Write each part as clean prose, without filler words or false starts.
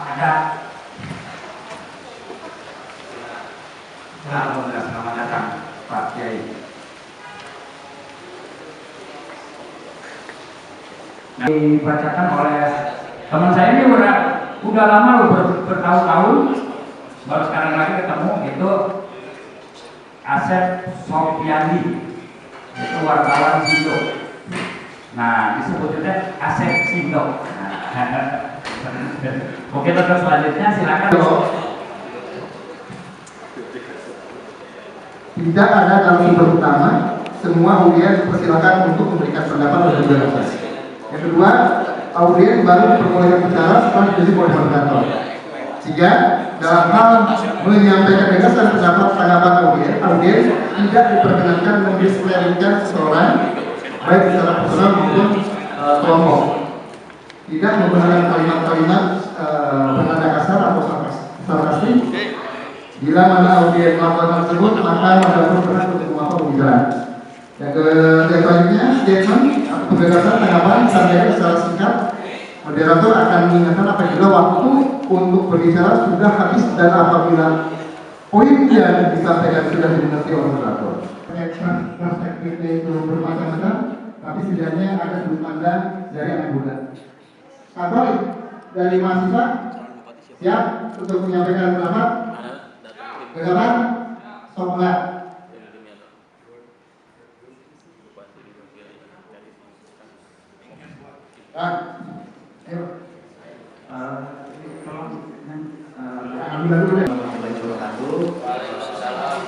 ada. Alhamdulillah, selamat datang Pak Kiai. Nah, dibacakan oleh teman saya ini udah lama loh, bertahun-tahun, baru sekarang lagi ketemu, itu Asep Sofiandi, itu wartawan Sindo. Nah, disebutnya Asep Sindo. Oke, terus selanjutnya silakan. Tidak ada dalam sumber utama, semua audien dipersilakan untuk memberikan pendapat dan penjelasan. Yang kedua, audien baru diperbolehkan bicara setelah diisi oleh moderator. Tiga, dalam hal menyampaikan gagasan pendapat tanggapan audien tidak diperkenankan mendiskreditkan seseorang baik secara personal maupun kelompok. Tidak menggunakan kalimat-kalimat bernada kasar atau sarkastik. Bila mana audien melakukan tersebut, maka moderator berhak untuk memotong pembicaraan. Yang selanjutnya, statement atau gagasan tanggapan disampaikan secara singkat. Moderator akan mengingatkan apabila waktu untuk berbicara sudah habis dan apabila poin yang disampaikan sudah dimengerti oleh moderator. Perspektifnya itu bermacam-macam, tapi setidaknya ada sudut pandang dari anak muda. Atau dari mahasiswa siap untuk menyampaikan pendapat? Gagasan? Sok enggak? Ayo.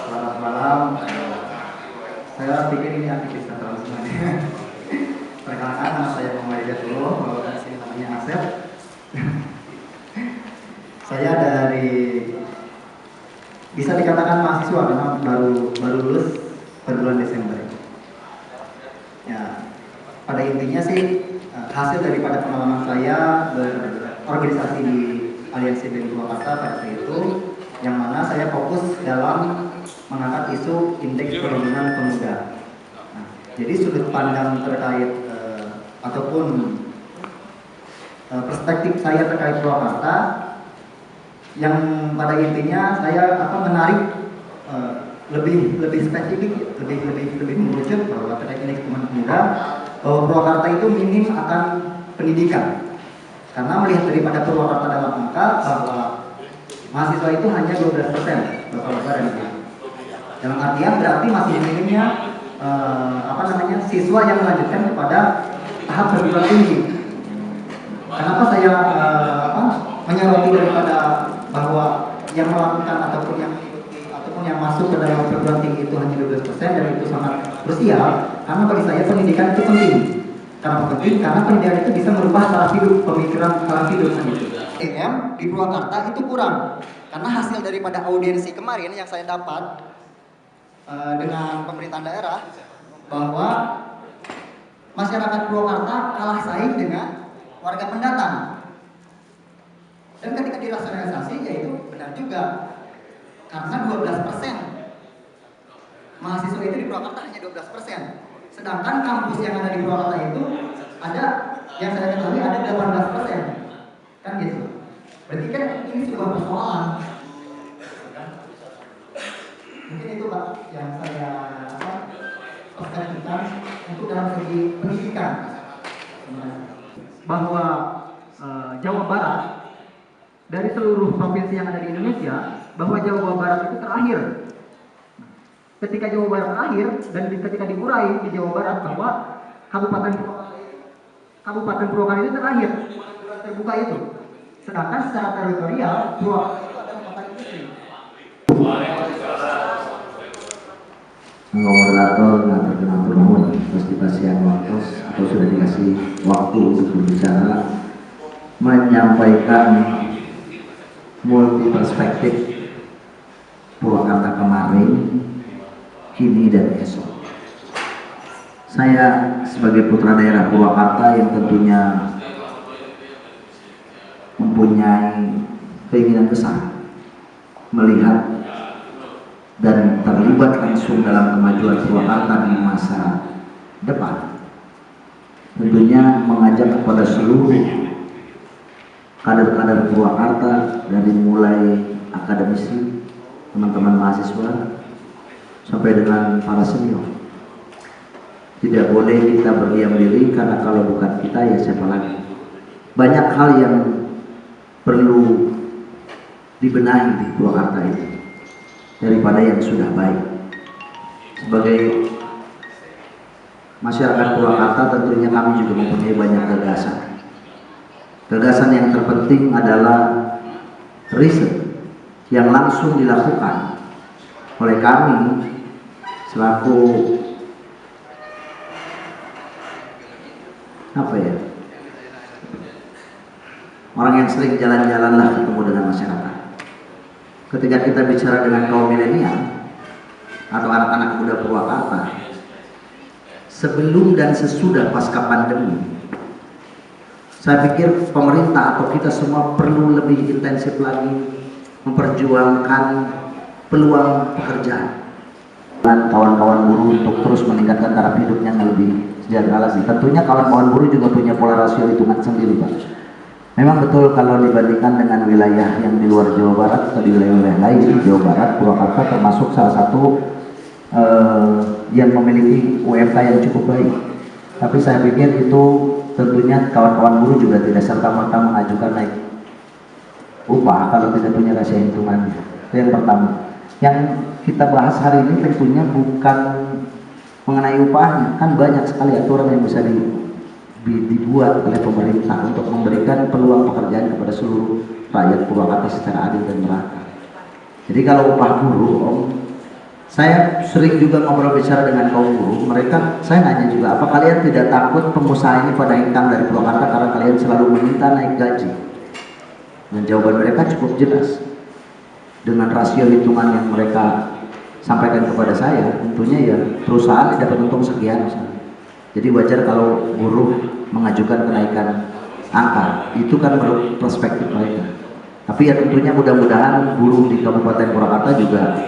Selamat malam. Saya pikir ini aktivis terlalu semuanya. Perkenalkan, nama saya Muhammad Hidayatullah, bahwa di sini namanya Asep. Saya dari, bisa dikatakan mahasiswa karena baru lulus pada bulan Desember. Ya, pada intinya sih hasil daripada pengalaman saya berorganisasi di Aliansi BEM Purwakarta pada saat itu, yang mana saya fokus dalam mengangkat isu indeks perlindungan pemuda. Nah, jadi sudut pandang terkait ataupun perspektif saya terkait Purwakarta, yang pada intinya saya menarik lebih spesifik, lebih mengerucut bahwa terkait indeks perlindungan pemuda, bahwa Purwakarta itu minim akan pendidikan. Karena melihat daripada Purwakarta dalam angka bahwa mahasiswa itu hanya 12%, Bapak-bapak dan Ibu. Dalam artian berarti masih minimnya siswa yang melanjutkan kepada tahap perguruan tinggi. Kenapa saya menyoroti daripada bahwa yang melakukan ataupun yang masuk ke dalam perguruan tinggi itu hanya 12% dan itu sangat krusial, karena bagi saya pendidikan itu penting. Kenapa penting? Karena pendidikan itu bisa merubah cara hidup, pemikiran cara hidup sendiri. Di Purwakarta itu kurang, karena hasil daripada audiensi kemarin yang saya dapat dengan pemerintahan daerah, bahwa masyarakat Purwakarta kalah saing dengan warga pendatang. Dan ketika dirasionalisasi, yaitu benar juga, karena 12% mahasiswa itu di Purwakarta hanya 12%. Sedangkan kampus yang ada di Purwakarta itu ada, yang saya ketahui ada 18%. Kan gitu. Berarti kan ini sebuah persoalan. Mungkin itu Pak yang saya perspektifkan untuk dalam segi pendidikan. Bahwa Jawa Barat dari seluruh provinsi yang ada di Indonesia, bahwa Jawa Barat itu terakhir. Ketika Jawa Barat terakhir dan ketika diurai di Jawa Barat bahwa Kabupaten Purwakarta itu terakhir terbuka itu. Sedangkan secara teritorial Purwakarta itu adalah kota industri. Moderator ngatur nuhun terus dikasih waktu atau sudah dikasih waktu untuk berbicara, menyampaikan multi perspektif Purwakarta kemarin, kini dan esok. Saya sebagai putra daerah Purwakarta yang tentunya mempunyai keinginan besar melihat dan terlibat langsung dalam kemajuan Purwakarta di masa depan, tentunya mengajak kepada seluruh kader-kader Purwakarta dari mulai akademisi, teman-teman mahasiswa, sampai dengan para senior. Tidak boleh kita berdiam diri, karena kalau bukan kita ya siapa lagi. Banyak hal yang perlu dibenahi di Purwakarta ini daripada yang sudah baik. Sebagai masyarakat Purwakarta tentunya kami juga mempunyai banyak gagasan. Gagasan yang terpenting adalah riset yang langsung dilakukan oleh kami selaku orang yang sering jalan-jalan lah ketemu dengan masyarakat. Ketika kita bicara dengan kaum milenial atau anak-anak muda Purwakarta, sebelum dan sesudah pasca pandemi, saya pikir pemerintah atau kita semua perlu lebih intensif lagi memperjuangkan peluang pekerjaan dan kawan-kawan buruh untuk terus meningkatkan taraf hidupnya yang lebih sejahtera lagi. Tentunya kawan-kawan buruh juga punya pola rasio hitungan sendiri, Pak. Memang betul kalau dibandingkan dengan wilayah yang di luar Jawa Barat atau di wilayah lain di Jawa Barat, Purwakarta termasuk salah satu yang memiliki UMK yang cukup baik. Tapi saya pikir itu tentunya kawan-kawan buruh juga tidak serta-merta mengajukan naik upah kalau tidak punya rasio hitungannya. Itu yang pertama. Yang kita bahas hari ini tentunya bukan mengenai upahnya, kan banyak sekali aturan yang bisa dibuat oleh pemerintah untuk memberikan peluang pekerjaan kepada seluruh rakyat Purwakarta secara adil dan merata. Jadi kalau upah buruh, saya sering juga ngobrol bicara dengan kaum buruh, saya nanya juga, apa kalian tidak takut pengusaha ini pada hengkang dari Purwakarta karena kalian selalu meminta naik gaji? Dan jawaban mereka cukup jelas. Dengan rasio hitungan yang mereka sampaikan kepada saya, tentunya ya perusahaan dapat untung sekian misalnya. Jadi wajar kalau buruh mengajukan kenaikan angka, itu kan menurut perspektif mereka. Tapi ya tentunya mudah-mudahan buruh di Kabupaten Purwakarta juga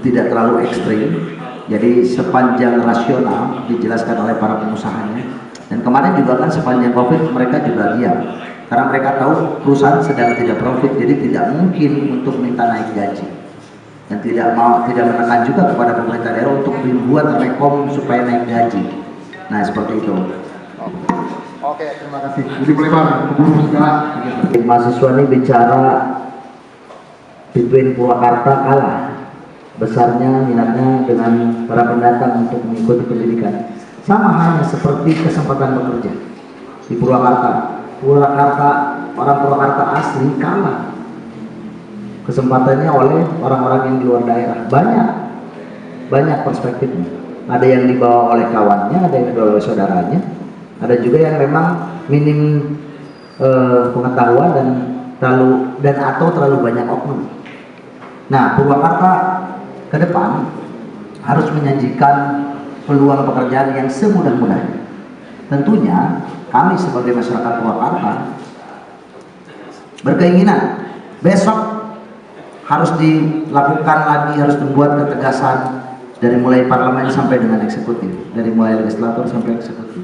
tidak terlalu ekstrim. Jadi sepanjang rasional dijelaskan oleh para pengusahanya. Dan kemarin juga kan sepanjang Covid mereka juga diam. Karena mereka tahu perusahaan sedang tidak profit, jadi tidak mungkin untuk minta naik gaji. Dan tidak menekan juga kepada pemerintah daerah untuk dibuat rekom supaya naik gaji. Nah seperti itu. Oke, terima kasih. Jadi melebar ke buruh segala. Mahasiswa ini bicara between Purwakarta kalah besarnya minatnya dengan para pendatang untuk mengikuti pendidikan. Sama halnya seperti kesempatan bekerja di Purwakarta. Orang Purwakarta asli kalah kesempatannya oleh orang-orang yang di luar daerah. Banyak perspektifnya. Ada yang dibawa oleh kawannya, ada yang dibawa oleh saudaranya, ada juga yang memang minim pengetahuan dan atau terlalu banyak oknum. Nah, Purwakarta ke depan harus menyajikan peluang pekerjaan yang semudah-mudahnya. Tentunya kami sebagai masyarakat Purwakarta berkeinginan besok harus dilakukan lagi, harus dibuat ketegasan dari mulai parlemen sampai dengan eksekutif, dari mulai legislator sampai eksekutif.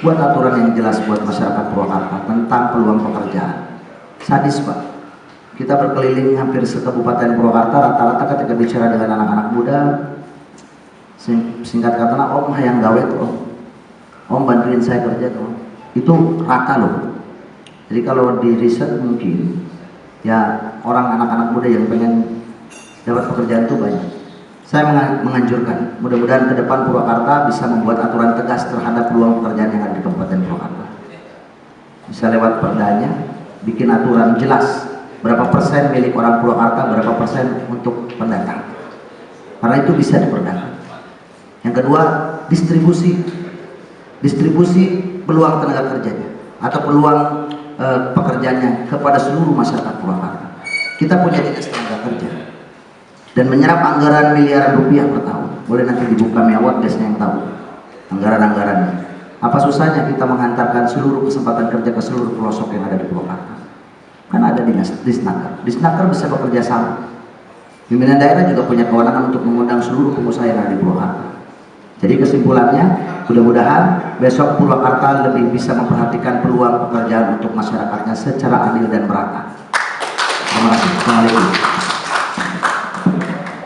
Buat aturan yang jelas buat masyarakat Purwakarta tentang peluang pekerjaan. Sadis, Pak. Kita berkeliling hampir se-Kabupaten Purwakarta, rata-rata ketika bicara dengan anak-anak muda, singkat kata, om yang gawe tuh, om bantuin saya kerja tuh. Itu rata loh. Jadi kalau di riset mungkin ya orang anak-anak muda yang pengen dapat pekerjaan itu banyak. Saya menganjurkan, mudah-mudahan ke depan Purwakarta bisa membuat aturan tegas terhadap peluang pekerjaan yang ada di Kabupaten Purwakarta. Bisa lewat perdanya, bikin aturan jelas berapa persen milik orang Purwakarta, berapa persen untuk pendatang. Karena itu bisa diperdakan. Yang kedua, distribusi peluang tenaga kerjanya atau peluang pekerjaannya kepada seluruh masyarakat Purwakarta. Kita punya dinas tenaga kerja dan menyerap anggaran miliaran rupiah per tahun. Boleh nanti dibuka Miawat, biasanya yang tahu anggaran-anggarannya. Apa susahnya kita menghantarkan seluruh kesempatan kerja ke seluruh pelosok yang ada di Purwakarta? Kan ada Disnaker. Disnaker bisa bekerja sama. Pimpinan daerah juga punya kewenangan untuk mengundang seluruh pengusaha yang ada di Purwakarta. Jadi kesimpulannya, mudah-mudahan besok Purwakarta lebih bisa memperhatikan peluang pekerjaan untuk masyarakatnya secara adil dan merata. Terima kasih. Assalamualaikum.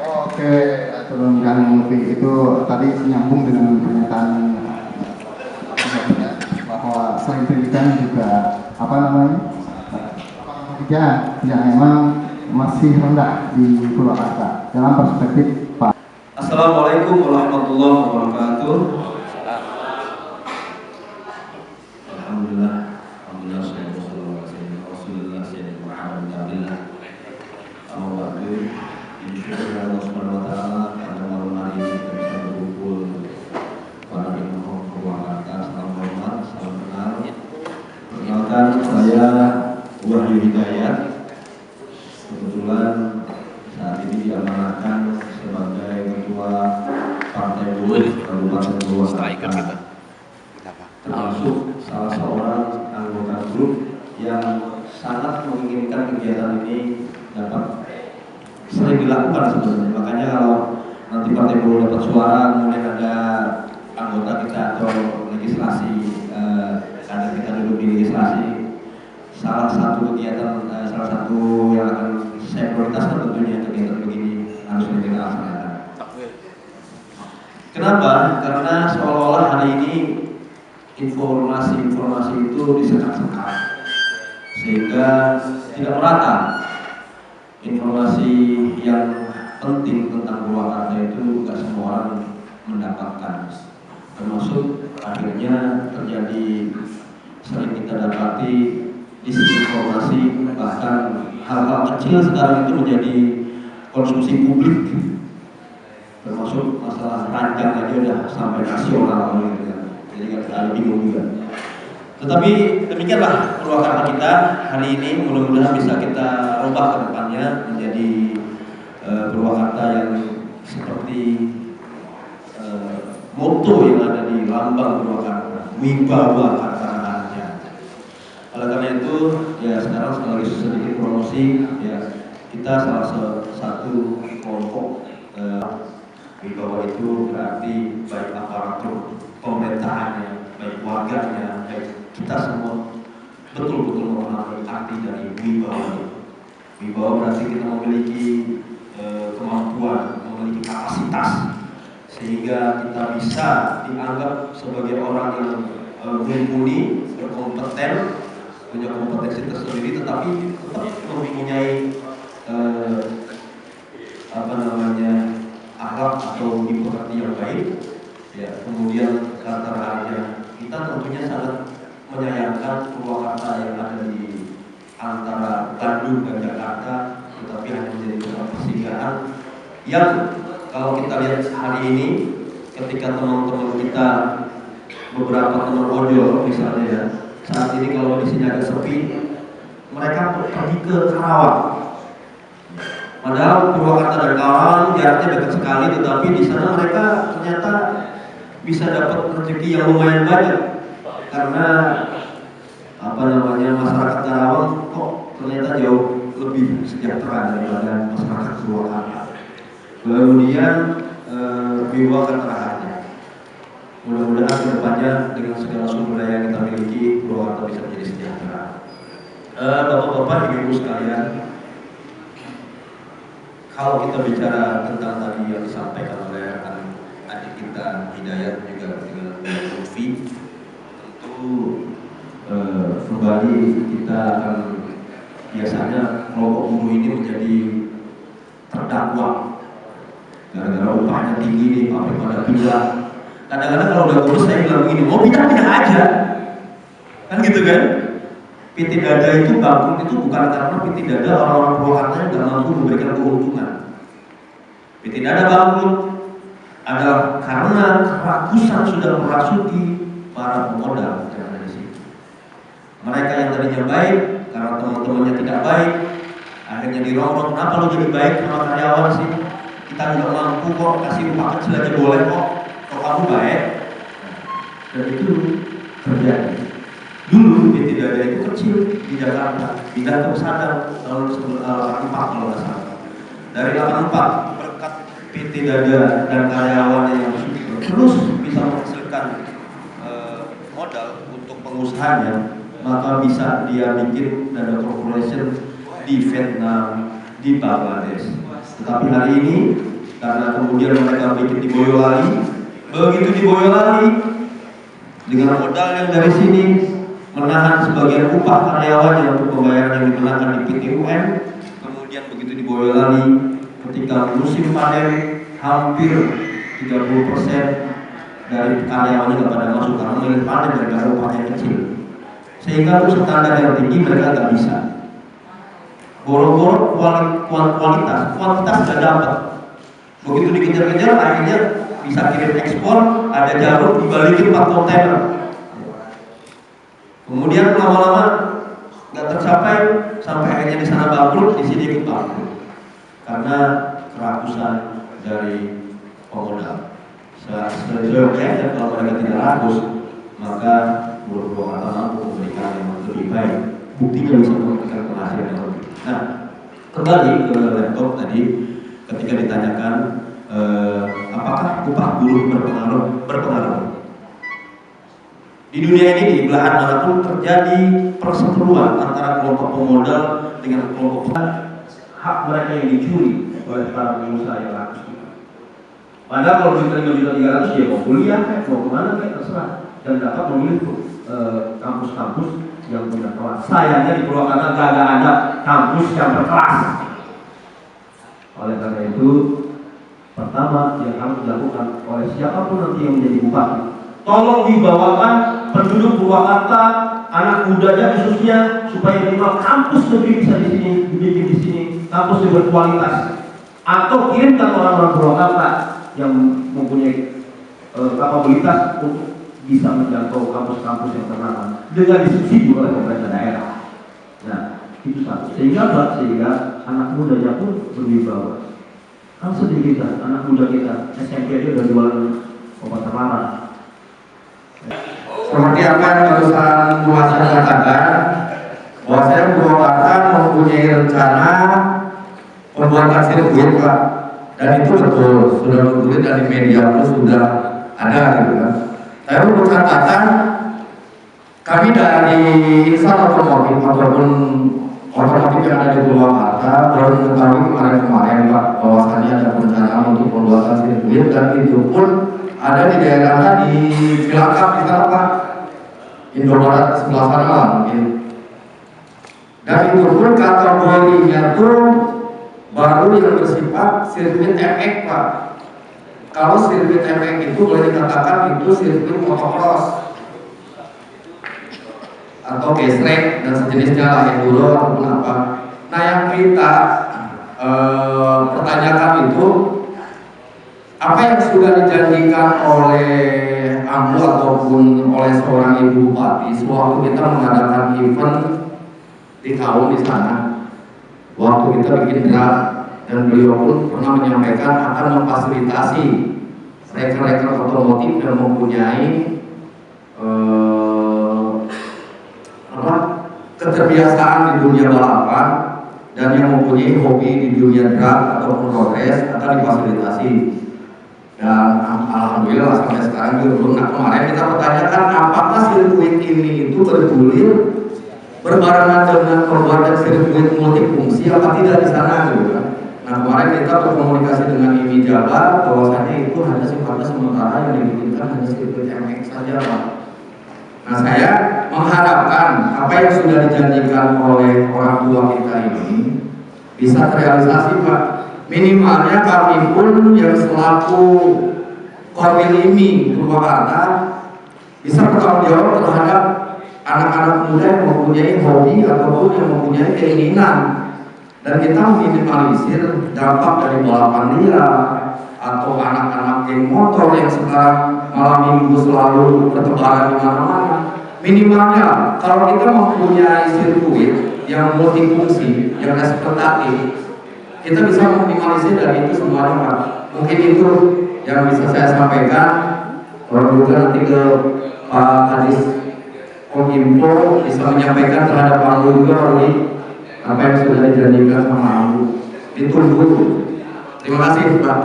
Oke, Turun Kang Lutfi, itu tadi nyambung dengan pernyataan bahwa selain pendidikan juga pekerjaan yang memang masih rendah di Purwakarta dalam perspektif Pak. Assalamualaikum warahmatullahi wabarakatuh. Alhamdulillah, alhamdulillah, sallallahu alaihi wasallam, sayyidina Muhammad nabilah. Allah Allah Subhanahu wa taala pada malam hari ini kita bisa berkumpul pada Imam Purwakarta. Salam hormat, salam kenal. Perkenalkan, saya Wahyu Hidayat. Kebetulan saat ini diamanahkan sebagai ketua Partai Buruh Kabupaten Purwakarta, termasuk salah seorang anggota grup yang sangat menginginkan kegiatan ini dapat sering dilakukan sebenarnya. Makanya kalau nanti Partai Buruh dapat suara, kemudian ada anggota kita atau legislasi, ada kita duduk di legislasi, salah satu kegiatan, salah satu yang akan saya prioritaskan tentunya kegiatan begini harus kita laksanakan. Kenapa? Karena seolah-olah hari ini informasi itu disekat-sekat sehingga tidak merata. Informasi yang penting tentang Purwakarta itu tidak semua orang mendapatkan, termasuk akhirnya terjadi sering kita dapati disinformasi, bahkan hal-hal kecil sekarang itu menjadi konsumsi publik, termasuk masalah ranjang aja udah sampai nasional gitu. Jadi kita bingung juga. Tetapi demikianlah Purwakarta kita hari ini, mudah-mudahan bisa kita rubah ke depannya menjadi Purwakarta yang seperti moto yang ada di lambang Purwakarta, Wibawa Karta Raja. Oleh karena itu, ya sekarang sekali sedikit promosi, ya kita salah satu kelompok Wibawa itu berarti baik aparatur pemerintahannya, baik warganya, baik kita semua betul-betul memahami arti dari wibawa. Wibawa berarti kita memiliki kemampuan, memiliki kapasitas sehingga kita bisa dianggap sebagai orang yang mumpuni, berkompeten, punya kompetensi tersendiri, tetapi tetap mempunyai akhlak atau dipekerti yang baik. Ya, kemudian kata raja, kita tentunya sangat menyayangkan Purwakarta yang ada di antara Bandung dan Jakarta, tetapi hanya menjadi tempat persinggahan yang kalau kita lihat hari ini, ketika teman-teman kita, beberapa teman ojol misalnya ya, saat ini kalau di sini agak sepi, mereka pergi ke Karawang. Padahal Purwakarta dan Karawang jaraknya dekat sekali, tetapi di sana mereka ternyata bisa dapat rezeki yang lumayan banyak karena masyarakat Karawang kok ternyata jauh lebih sejahtera daripada masyarakat Purwakarta. Kemudian Wibawa Karta Raja. Mudah-mudahan kedepannya dengan segala sumber daya yang kita miliki, Purwakarta bisa menjadi sejahtera. Bapak-bapak, ibu-ibu sekalian, kalau kita bicara tentang tadi yang disampaikan oleh adik kita Hidayat juga dengan Lutfi, tentu kembali kita akan biasanya kelompok buruh ini menjadi terdakwa gara-gara upahnya tinggi nih, pabrik pada pindah. Kadang-kadang kalau udah kurus saya bilang begini, mau pindah-pindah aja, kan gitu kan? PT Dada itu bangun itu bukan karena PT Dada orang-orang Purwakarta yang nggak mampu memberikan keuntungan. PT Dada bangun adalah karena keragusan sudah merasuki para pemodal yang ada di sini. Mereka yang tadinya baik, karena teman-temannya tidak baik, akhirnya dirongrong. Kenapa lo jadi baik sama karyawan sih? Kita juga mampu kok, kasih upah kecil aja boleh kok. Kok kamu baik? Dan itu terjadi. Dulu PT Dada itu kecil di Jakarta, pindah ke Sadar tahun 84 kalau nggak salah. Dari 84 berkat PT Dada dan karyawannya yang terus bisa menghasilkan modal untuk pengusahanya, maka bisa dia bikin dana corporation di Vietnam, di Bangladesh. Tetapi hari ini karena kemudian mereka bikin di Boyolali, begitu di Boyolali dengan modal yang dari sini menahan sebagian upah karyawannya untuk pembayaran yang dikenakan di PT UN. Kemudian begitu di Boyolali ketika musim panen hampir 30% dari karyawannya nggak pada masuk karena milih panen dan karena upahnya kecil, sehingga untuk standar yang tinggi mereka nggak bisa. Boro-boro kuantitas nggak dapat. Begitu dikejar-kejar akhirnya bisa kirim ekspor, ada jarum dibalikin 4 kontainer. Kemudian lama-lama nggak tercapai sampai akhirnya di sana bangkrut, di sini ikut bangkrut karena kerakusan dari pemodal. Seyogyanya kalau mereka tidak rakus, maka Purwakarta mampu memberikan yang lebih baik. Buktinya bisa memberikan penghasilan yang lebih. Nah, kembali ke laptop tadi, ketika ditanyakan apakah upah buruh berpengaruh. Di dunia ini, di belahan manapun terjadi perseteruan antara kelompok pemodal dengan kelompok hak mereka yang dicuri oleh para pengusaha yang rakus. Padahal kalau duit 5.300.000 ya mau kuliah, mau kemana terserah, dan dapat memilih kampus-kampus yang punya kelas. Sayangnya di Purwakarta gak ada kampus yang berkelas. Oleh karena itu, pertama yang harus dilakukan oleh siapapun nanti yang menjadi bupati, tolong dibawakan penduduk Purwakarta, anak mudanya khususnya, supaya minimal kampus negeri bisa di sini, dibikin di sini, kampus yang berkualitas. Atau kirimkan orang-orang Purwakarta yang mempunyai kapabilitas untuk bisa menjangkau kampus-kampus yang ternama dengan disubsidi oleh pemerintah daerah. Nah, itu satu. Sehingga anak mudanya pun berwibawa. Kan sedih kita, anak muda kita SMP aja udah jualan obat terlarang. Seperti apa yang barusan Bu Hasan katakan, bahwasanya Purwakarta mempunyai rencana pembuatan sirkuit, Pak. Dan itu betul, sudah ditulis dari media pun sudah ada gitu kan. Saya perlu catatan, kami dari insan otomotif ataupun otomotif yang ada di Purwakarta baru mengetahui kemarin Pak, bahwasannya ada rencana untuk pembuatan sirkuit, dan itu pun ada di daerah di Cilacap di sana Pak, Indomaret sebelah sana lah mungkin. Dan itu pun kategorinya tuh baru yang bersifat sirkuit MX Pak. Kalau sirkuit MX itu boleh dikatakan itu sirkuit motocross atau gesrek dan sejenisnya lah, enduro ataupun apa. Nah yang kita pertanyakan itu apa yang sudah dijanjikan oleh AMU ataupun oleh seorang ibu bupati sewaktu kita mengadakan event di Kaum di sana. Waktu kita bikin draft, dan beliau pun pernah menyampaikan akan memfasilitasi reker-reker otomotif yang mempunyai keterbiasaan di dunia balapan dan yang mempunyai hobi di dunia draft ataupun road race akan difasilitasi. Dan alhamdulillah sampai sekarang belum. Nah kemarin kita pertanyakan apakah sirkuit ini itu bergulir berbarengan dengan pembuatan sirkuit multifungsi apa tidak di sana gitu kan. Nah kemarin kita berkomunikasi dengan IMI Jabar bahwasanya itu hanya sifatnya sementara, yang dibikinkan hanya sirkuit MX saja Pak. Nah saya mengharapkan apa yang sudah dijanjikan oleh orang tua kita ini bisa terrealisasi Pak. Minimalnya kami pun yang selaku Korwil IMI Purwakarta bisa bertanggung jawab terhadap anak-anak muda yang mempunyai hobi ataupun yang mempunyai keinginan, dan kita minimalisir dampak dari balapan liar atau anak-anak geng motor yang sekarang malam minggu selalu bertebaran di mana-mana. Minimalnya kalau kita mempunyai sirkuit yang multifungsi, yang eksploitatif, kita bisa meminimalisir dari itu semuanya Pak. Mungkin itu yang bisa saya sampaikan. Kalau juga nanti ke Pak Kadis Kominfo bisa menyampaikan terhadap AMU juga apa yang sudah dijanjikan sama AMU. Ditunggu. Terima kasih Pak.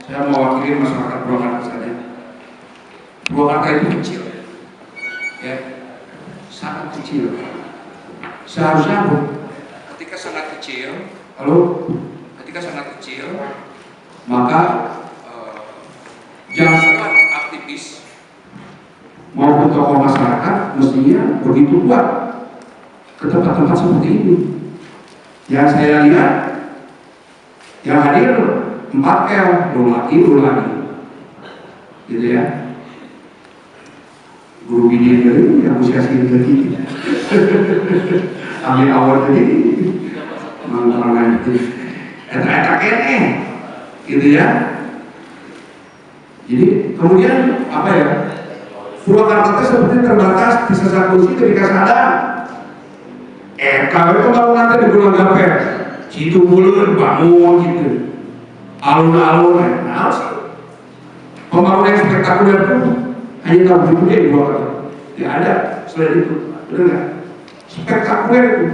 Saya mewakili masyarakat Purwakarta saja. Purwakarta itu kecil, ya, sangat kecil. Seharusnya ketika sangat kecil, maka jangan sampai aktivis maupun tokoh masyarakat mestinya begitu kuat ke tempat-tempat seperti ini. Yang saya lihat, yang hadir 4L, belum lagi, gitu ya. Guru bidik ini yang usia segini lagi, ambil awal tadi, itu, kakeknya, gitu ya. Jadi kemudian apa ya? Purwakarta seperti terbatas di sesat kunci ketika sadar. Kalau pembangunan di Pulau Gape, situ mulut bangun gitu, alun-alun, nah sih. Pembangunan yang spektakuler pun hanya tahu itu dia di Purwakarta. Tidak ada selain itu, benar nggak? Spektakuler itu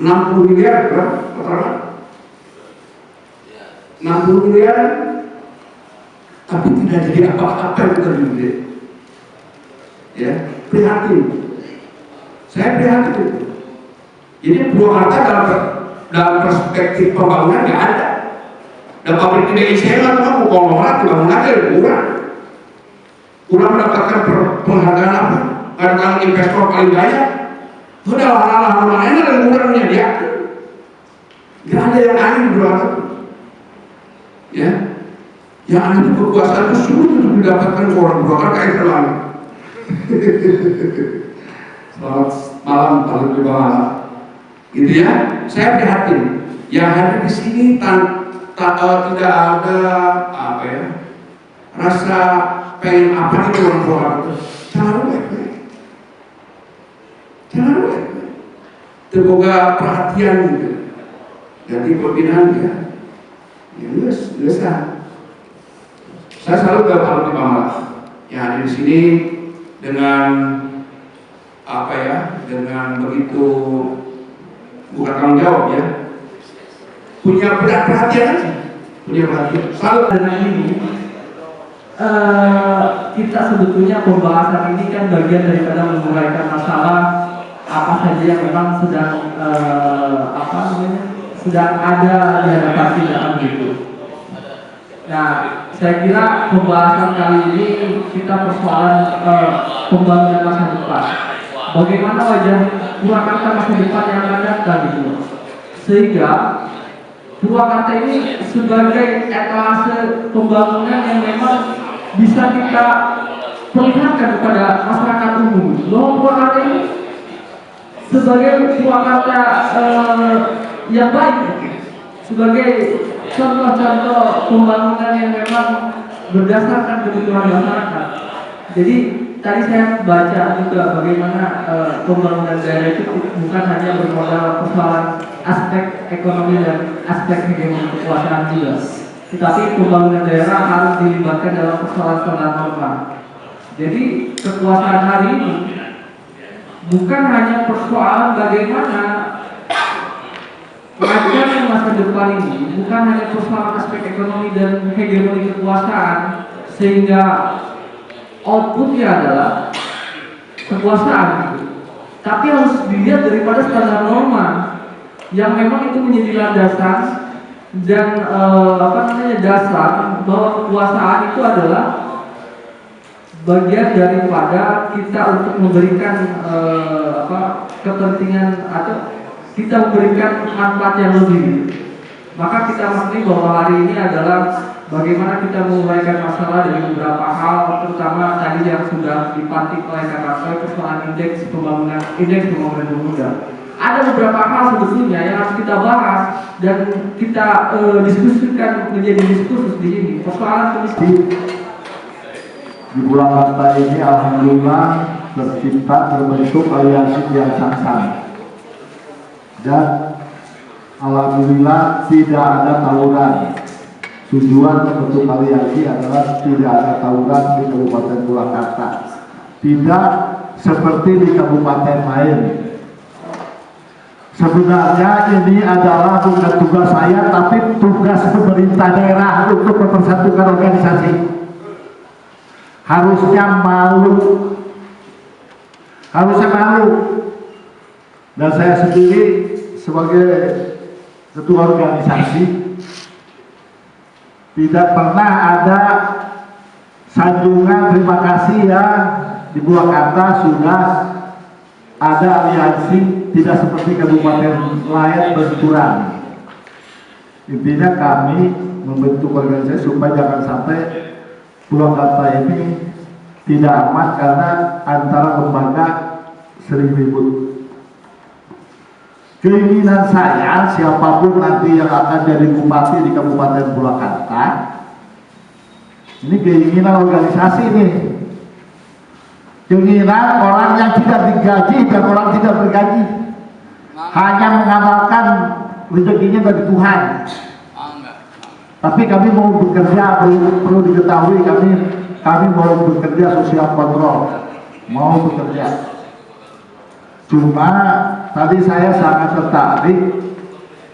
60 miliar berapa? 60 miliar, tapi tidak jadi apa-apa yang terjadi. Ya, prihatin. Saya prihatin itu. Jadi Purwakarta dalam perspektif pembangunan nggak ada. Dan pabrik di saya nggak tahu konglomerat dibangun aja kurang mendapatkan penghargaan apa? Karena investor paling banyak. Itu adalah hal-hal lain yang kurangnya dia. Nggak ada yang aneh di Purwakarta. Ya, yang aneh itu kekuasaan itu sulit untuk didapatkan ke orang Purwakarta yang terlalu. Selamat malam, Pak Lutfi. Gitu ya, saya prihatin. Yang hadir di sini tidak ada apa ya, rasa pengen apa itu orang Purwakarta. Jangan lupa, terboga perhatian gitu. Jadi pembinaan ya, biasa. Saya selalu ke Pak Lutfi yang hadir di sini dengan apa ya, dengan begitu bukan tanggung jawab ya, punya perhatian aja, punya perhatian. Selalu dengan ini kita sebetulnya pembahasan ini kan bagian daripada menguraikan masalah apa saja yang memang sedang sedang ada di hadapan kita gitu. Nah, saya kira pembahasan kali ini kita persoalan pembangunan masa depan. Bagaimana wajah Purwakarta masa depan yang akan datang gitu. Sehingga Purwakarta ini sebagai etalase pembangunan yang memang bisa kita perlihatkan kepada masyarakat umum bahwa Purwakarta ini sebagai Purwakarta yang baik, sebagai contoh-contoh pembangunan yang memang berdasarkan kebutuhan masyarakat. Jadi tadi saya baca juga bagaimana pembangunan daerah itu bukan hanya bermodal persoalan aspek ekonomi dan aspek hegemoni kekuasaan juga, tetapi pembangunan daerah harus dilibatkan dalam persoalan standar norma. Jadi kekuasaan hari ini bukan hanya persoalan bagaimana wajah masa depan ini, bukan hanya persoalan aspek ekonomi dan hegemoni kekuasaan sehingga outputnya adalah kekuasaan, tapi harus dilihat daripada standar norma yang memang itu menjadi landasan dan dasar bahwa kekuasaan itu adalah bagian daripada kita untuk memberikan kepentingan atau kita memberikan manfaat yang lebih. Maka kita mengerti bahwa hari ini adalah bagaimana kita menguraikan masalah dari beberapa hal, terutama tadi yang sudah dipantik oleh kakak persoalan indeks pembangunan pemuda. Ada beberapa hal sebetulnya yang harus kita bahas dan kita diskusikan menjadi diskursus di sini. Persoalan kemiskinan di Purwakarta ini alhamdulillah terbentuk aliansi yang sangat dan alhamdulillah tidak ada tawuran. Tujuan membentuk aliansi adalah tidak ada tawuran di Kabupaten Purwakarta. Tidak seperti di kabupaten lain. Sebenarnya ini adalah bukan tugas saya, tapi tugas pemerintah daerah untuk mempersatukan organisasi. harusnya malu. Dan saya sendiri sebagai ketua organisasi tidak pernah ada sanjungan terima kasih ya di Purwakarta sudah ada aliansi, tidak seperti kabupaten lain berkurang. Intinya kami membentuk organisasi supaya jangan sampai Purwakarta ini tidak aman karena antara lembaga sering ribut. Keinginan saya, siapapun nanti yang akan jadi bupati di Kabupaten Purwakarta, ini keinginan organisasi ini, keinginan orang yang tidak digaji dan orang tidak bergaji, hanya mengandalkan rezekinya dari Tuhan. Tapi kami mau bekerja, perlu diketahui kami mau bekerja sosial kontrol, mau bekerja. Cuma tadi saya sangat tertarik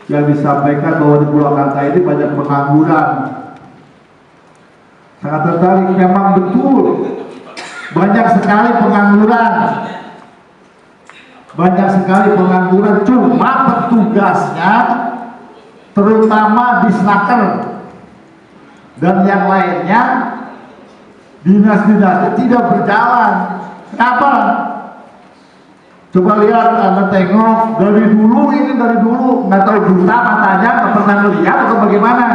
yang disampaikan bahwa di Purwakarta ini banyak pengangguran. Sangat tertarik, memang betul banyak sekali pengangguran. Cuma petugasnya terutama di Snaker dan yang lainnya dinas-dinasnya tidak berjalan. Kenapa? Coba lihat, Anda tengok dari dulu nggak tahu buta matanya, nggak pernah melihat atau bagaimana.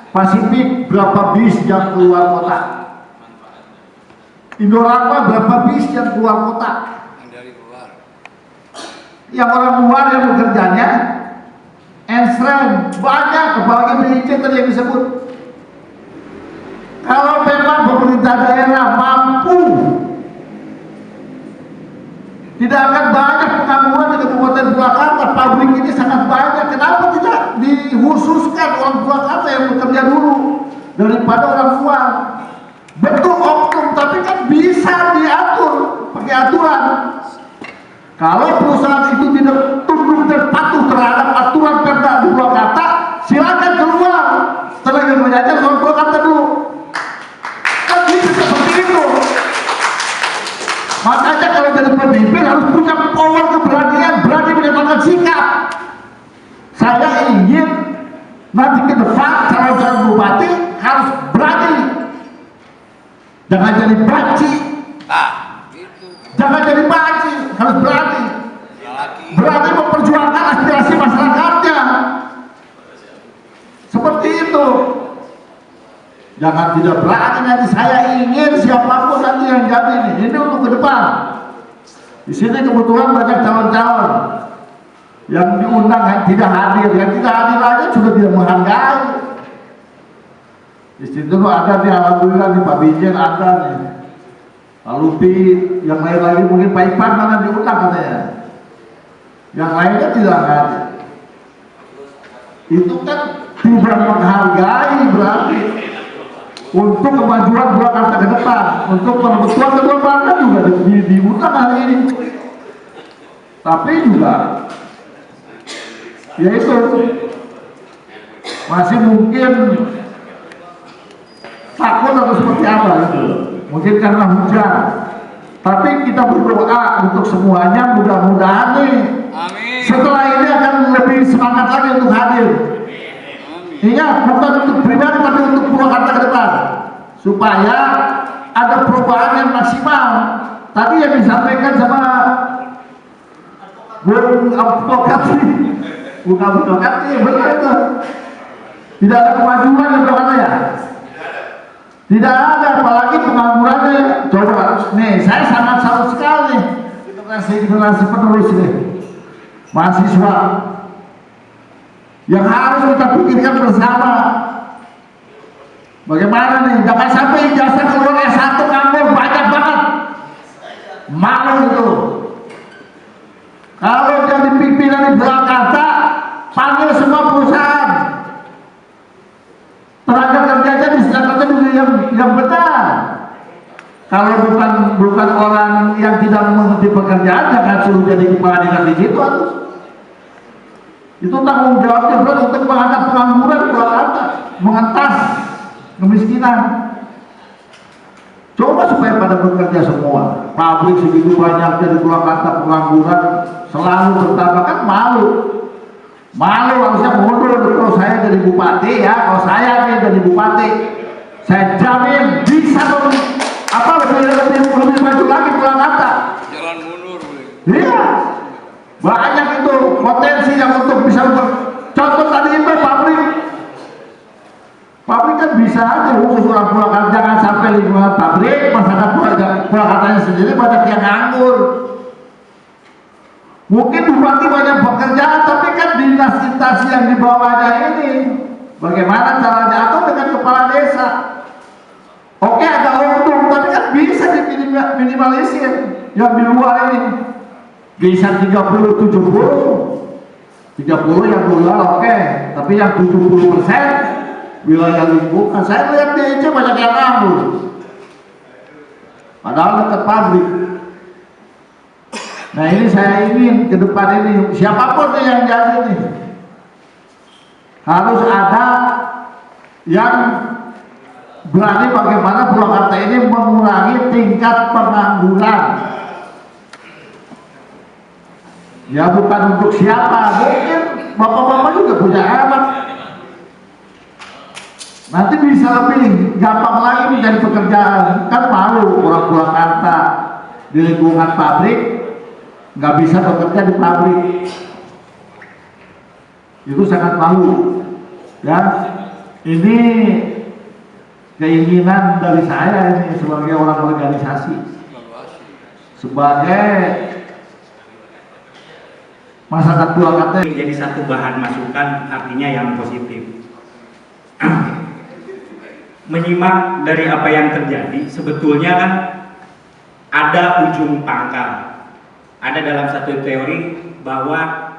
Pasifik berapa bis yang keluar kota, Indorama berapa bis yang keluar kota, yang orang luar yang bekerjanya Ensren banyak, apalagi BIC tadi yang disebut. Kalau memang pemerintah daerah mampu, tidak akan banyak pengangguran di Kabupaten Purwakarta. Pabrik ini sangat banyak. Kenapa tidak dikhususkan orang Purwakarta yang bekerja dulu daripada orang luar? Betul oknum, tapi kan bisa diatur pakai aturan. Kalau perusahaan itu tidak tunduk dan patuh terhadap aturan perda di Purwakarta, silakan keluar. Setelah yang mengajar orang Purwakarta dulu. Kan bisa seperti itu. Makanya kalau jadi pemimpin harus punya power, keberanian, berani menyatakan sikap. Saya ingin nanti ke depan calon-calon bupati harus berani. Jangan jadi banci. Jangan jadi banci, harus berani. Berani memperjuangkan aspirasi masyarakatnya. Seperti itu. Jangan tidak berani nanti saya ingin siapapun nanti yang jadi ini untuk ke depan. Di sini kebetulan banyak calon-calon yang diundang tidak hadir, yang tidak hadir aja sudah tidak menghargai. Di situ ada nih, alhamdulillah di Pak Bijen ada nih, lalu yang lain lagi mungkin Pak Ipan mana diundang katanya, yang lainnya tidak hadir. Itu kan tidak menghargai berarti. Untuk kemajuan Purwakarta ke depan, untuk perempuan kedua bangsa juga diundang hari ini. Tapi juga, yaitu masih mungkin takut atau seperti apa itu, mungkin karena hujan. Tapi kita berdoa untuk semuanya, mudah-mudahan nih setelah ini akan lebih semangat lagi untuk hadir. Ingat, bukan untuk pribadi tapi untuk Purwakarta ke depan, supaya ada perubahan yang maksimal. Tadi yang disampaikan sama Bung Advokat benar itu. Tidak ada kemajuan yang berkata ya. Tidak ada, apalagi penganggurannya. Coba, nih saya sangat salut sekali generasi penerus nih, mahasiswa. Yang harus kita pikirkan bersama, bagaimana nih, jangan sampai ijazah keluar S1 nganggur banyak banget, malu itu. Kalau jadi pimpinan di Purwakarta, panggil semua perusahaan, tenaga kerjanya disediakan dulu yang benar. Kalau bukan orang yang tidak mengerti pekerjaan, jangan suruh jadi kepala dinas di situ. Itu tanggung jawabnya berat untuk mengangkat pengangguran Purwakarta, mengentas kemiskinan. Coba supaya pada bekerja semua. Pabrik segitu banyaknya di Purwakarta, pengangguran selalu bertambah, kan malu. Malu, harusnya mundur. Kalau saya jadi bupati ya, kalau saya nih jadi bupati, saya jamin bisa lebih maju lagi Purwakarta. Jalan mundur. Iya, banyak itu potensi yang untuk bisa contoh tadi itu pabrik kan bisa aja khusus orang Purwakarta, jangan sampai lingkungan pabrik masyarakat Purwakartanya sendiri banyak yang nganggur. Mungkin bupati banyak pekerjaan, tapi kan dinas instansi yang di bawahnya ini bagaimana caranya, atau dengan kepala desa. Oke, ada untung, tapi kan bisa diminimalisir. Yang di luar ini bisa 30 yang luar oke, tapi yang 70% wilayah lingkungan. Saya lihat di Aceh banyak yang nganggur, padahal dekat pabrik. Nah ini saya ingin ke depan ini siapapun yang jadi ini harus ada yang berani bagaimana Purwakarta ini mengurangi tingkat pengangguran. Ya bukan untuk siapa, mungkin bapak-bapak juga punya anak. Nanti bisa lebih gampang lagi mencari pekerjaan. Kan malu orang Purwakarta di lingkungan pabrik nggak bisa bekerja di pabrik, itu sangat malu. Ya, ini keinginan dari saya ini sebagai orang organisasi, sebagai masyarakat Purwakarta. Jadi satu bahan masukan, artinya yang positif. Menyimak dari apa yang terjadi, sebetulnya kan ada ujung pangkal. Ada dalam satu teori bahwa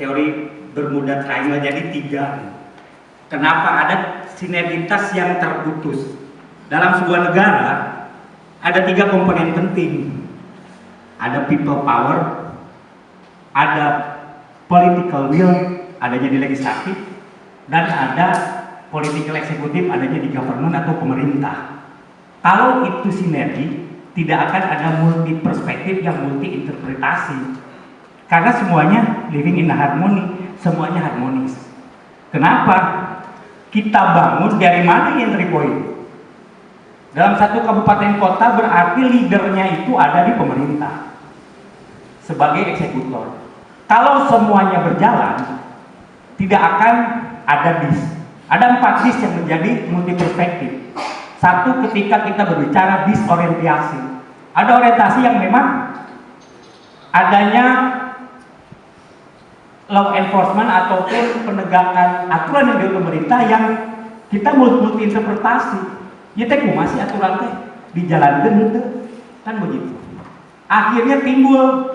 teori Bermuda Triangle, jadi 3. Kenapa ada sinergitas yang terputus? Dalam sebuah negara ada 3 komponen penting. Ada people power, ada political will, adanya di legislatif, dan ada political eksekutif, adanya di government atau pemerintah. Kalau itu sinergi, tidak akan ada multi perspektif yang multi interpretasi, karena semuanya living in harmony, semuanya harmonis. Kenapa? Kita bangun dari mana yang entry point? Dalam satu kabupaten kota berarti leadernya itu ada di pemerintah sebagai eksekutor. Kalau semuanya berjalan, tidak akan ada bis. Ada 4 bis yang menjadi multi perspektif. Satu, ketika kita berbicara disorientasi, ada orientasi yang memang adanya law enforcement ataupun penegakan aturan yang dari pemerintah yang kita multi interpretasi. Ya teh masih aturan teh dijalankan itu kan begitu. Akhirnya timbul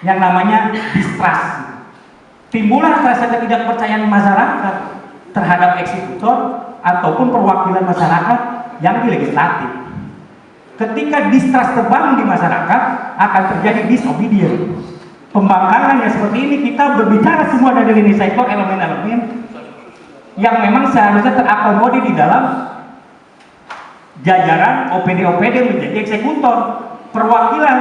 yang namanya distrust. Timbullah rasa ketidakpercayaan masyarakat terhadap eksekutor ataupun perwakilan masyarakat yang di legislatif. Ketika distrust terbangun di masyarakat, akan terjadi disobedience. Pembangkangan yang seperti ini, kita berbicara semua dari lini sektor, elemen-elemen yang memang seharusnya terakomodir di dalam jajaran OPD-OPD menjadi eksekutor. Perwakilan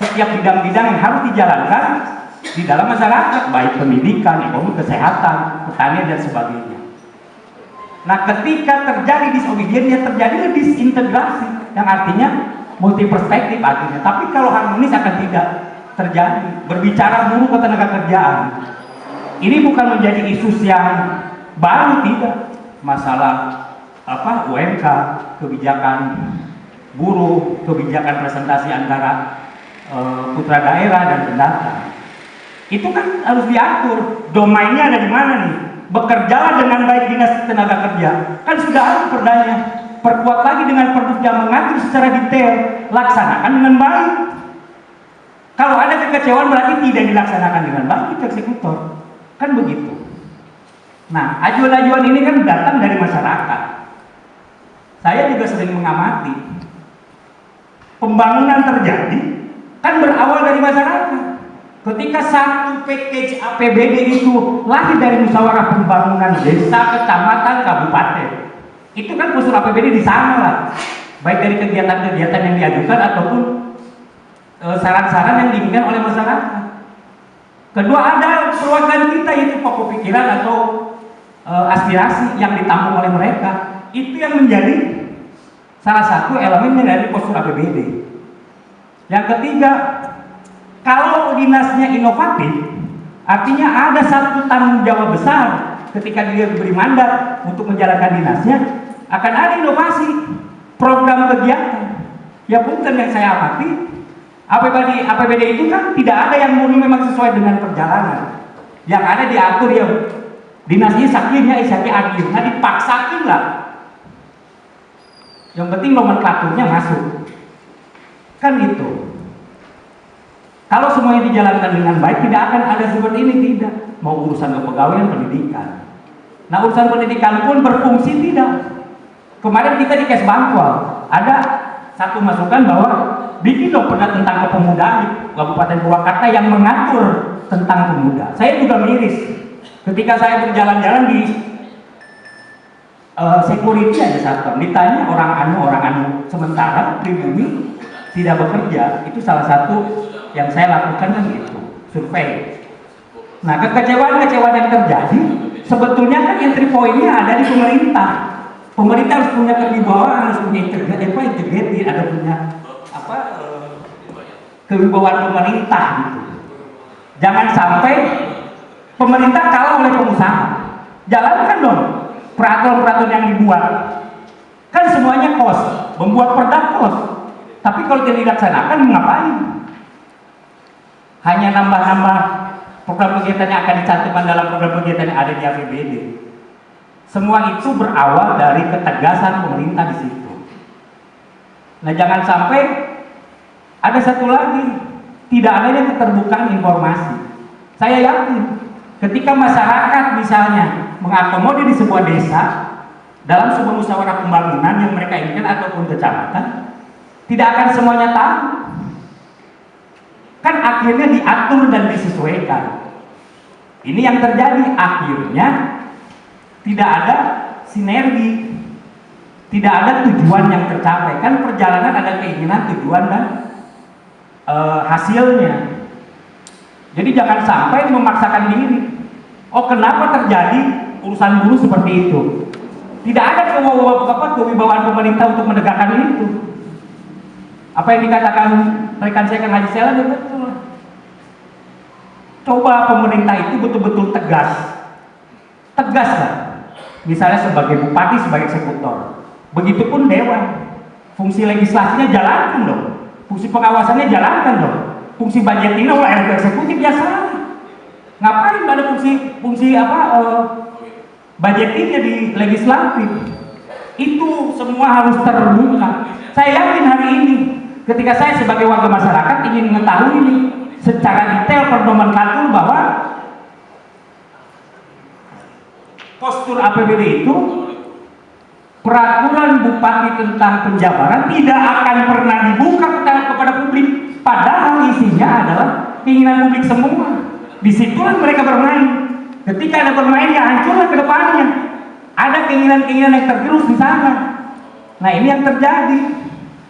setiap bidang-bidang yang harus dijalankan di dalam masyarakat, baik pendidikan, ekonomi, kesehatan, pertanian, dan sebagainya. Nah, ketika terjadi disobedience, terjadi disintegrasi, yang artinya multi perspektif artinya. Tapi kalau harmonis akan tidak terjadi. Berbicara buruh ketenagakerjaan, ini bukan menjadi isu yang baru, tidak. Masalah UMK, kebijakan buruh, kebijakan presentasi antara putra daerah dan pendatang, itu kan harus diatur. Domainnya ada di mana nih? Bekerjalah dengan baik dinas tenaga kerja, kan sudah ada perdanya. Perkuat lagi dengan pergub yang mengatur secara detail, laksanakan dengan baik. Kalau ada kekecewaan berarti tidak dilaksanakan dengan baik, itu eksekutor, kan begitu. Nah, ajuan-ajuan ini kan datang dari masyarakat. Saya juga sering mengamati pembangunan terjadi kan berawal dari masyarakat. Ketika satu package APBD itu lahir dari musyawarah pembangunan desa, kecamatan, kabupaten, itu kan usul APBD di sana lah. baik dari kegiatan-kegiatan yang diajukan ataupun saran-saran yang diinginkan oleh masyarakat. Kedua, ada perwakilan kita, yaitu pokok pikiran atau aspirasi yang ditampung oleh mereka. Itu yang menjadi salah satu elemen dari postur APBD. Yang ketiga, kalau dinasnya inovatif, artinya ada satu tanggung jawab besar ketika dia diberi mandat untuk menjalankan dinasnya, akan ada inovasi program kegiatan. Ya punten yang saya amati, APBD itu kan tidak ada yang murni memang sesuai dengan perjalanan. Yang ada diatur ya dinasnya sakitnya isaki akhirnya dipaksakan lah. Yang penting nomenklaturnya masuk. Kan itu. Kalau semuanya dijalankan dengan baik, tidak akan ada seperti ini, tidak. Mau urusan kepegawaian, pendidikan. Nah, urusan pendidikan pun berfungsi tidak. Kemarin kita di Kes Bangkual ada satu masukan bahwa bikin dong perda tentang kepemudaan di Kabupaten Purwakarta yang mengatur tentang pemuda. Saya juga miris ketika saya berjalan-jalan di security ada satpam, ditanya orang anu sementara pribumi tidak bekerja. Itu salah satu yang saya lakukan kan gitu, survei. Nah, kekecewaan yang terjadi sebetulnya kan entry point-nya ada di pemerintah. Pemerintah harus punya kewibawaan, harus punya integriti, ada punya kewibawaan pemerintah gitu. Jangan sampai pemerintah kalah oleh pengusaha. Jalankan dong peraturan-peraturan yang dibuat. Kan semuanya kos, membuat perda kos. Tapi kalau tidak dilaksanakan, ngapain? Hanya nambah-nambah program kegiatan yang akan dicantumkan dalam program kegiatan yang ada di APBD. Semua itu berawal dari ketegasan pemerintah di situ. Nah, jangan sampai ada satu lagi, tidak adanya keterbukaan informasi. Saya yakin ketika masyarakat misalnya mengakomodir di sebuah desa dalam sebuah musyawarah pembangunan yang mereka inginkan ataupun kecamatan, tidak akan semuanya tahu. Kan akhirnya diatur dan disesuaikan. Ini yang terjadi, akhirnya tidak ada sinergi, tidak ada tujuan yang tercapai. Kan perjalanan ada keinginan, tujuan dan hasilnya. Jadi jangan sampai memaksakan diri. Oh, kenapa terjadi urusan buruh seperti itu? Tidak ada kewibawaan pemerintah untuk menegakkan itu. Apa yang dikatakan rekan saya Kang Haji Sela betul. Coba pemerintah itu betul-betul tegas lah. Misalnya sebagai bupati, sebagai eksekutor. Begitupun dewan. Fungsi legislasinya jalankan dong. Fungsi pengawasannya jalankan dong. Fungsi budgeting oleh eksekutif biasa. Ngapain ada fungsi budgetingnya di legislatif? Itu semua harus terbuka. Saya yakin hari ini ketika saya sebagai warga masyarakat ingin mengetahui ini secara detail pernomenklatur bahwa postur APBD itu peraturan bupati tentang penjabaran tidak akan pernah dibuka kepada publik, padahal isinya adalah keinginan publik semua. Disitulah mereka bermain. Ketika ada bermain, ya hancurlah ke depannya. Ada keinginan-keinginan yang tergerus di sana. Nah, ini yang terjadi.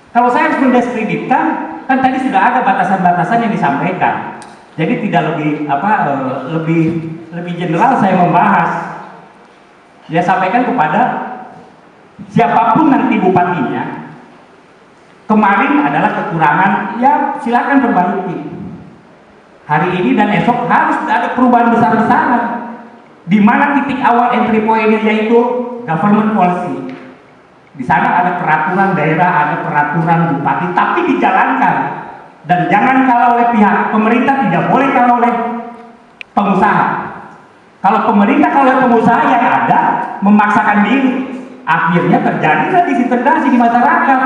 Kalau saya harus mendiskreditkan, kan tadi sudah ada batasan-batasan yang disampaikan. Jadi tidak lebih general saya membahas. Dia sampaikan kepada siapapun nanti bupatinya. Kemarin adalah kekurangan, ya silakan perbaiki. Hari ini dan esok harus ada perubahan besar-besaran. Di mana titik awal entry point-nya yaitu government policy. Di sana ada peraturan daerah, ada peraturan bupati, tapi dijalankan. Dan jangan kalah oleh pihak pemerintah, tidak boleh kalah oleh pengusaha. Kalau pemerintah kalah oleh pengusaha yang ada memaksakan diri, akhirnya terjadilah disintegrasi di masyarakat.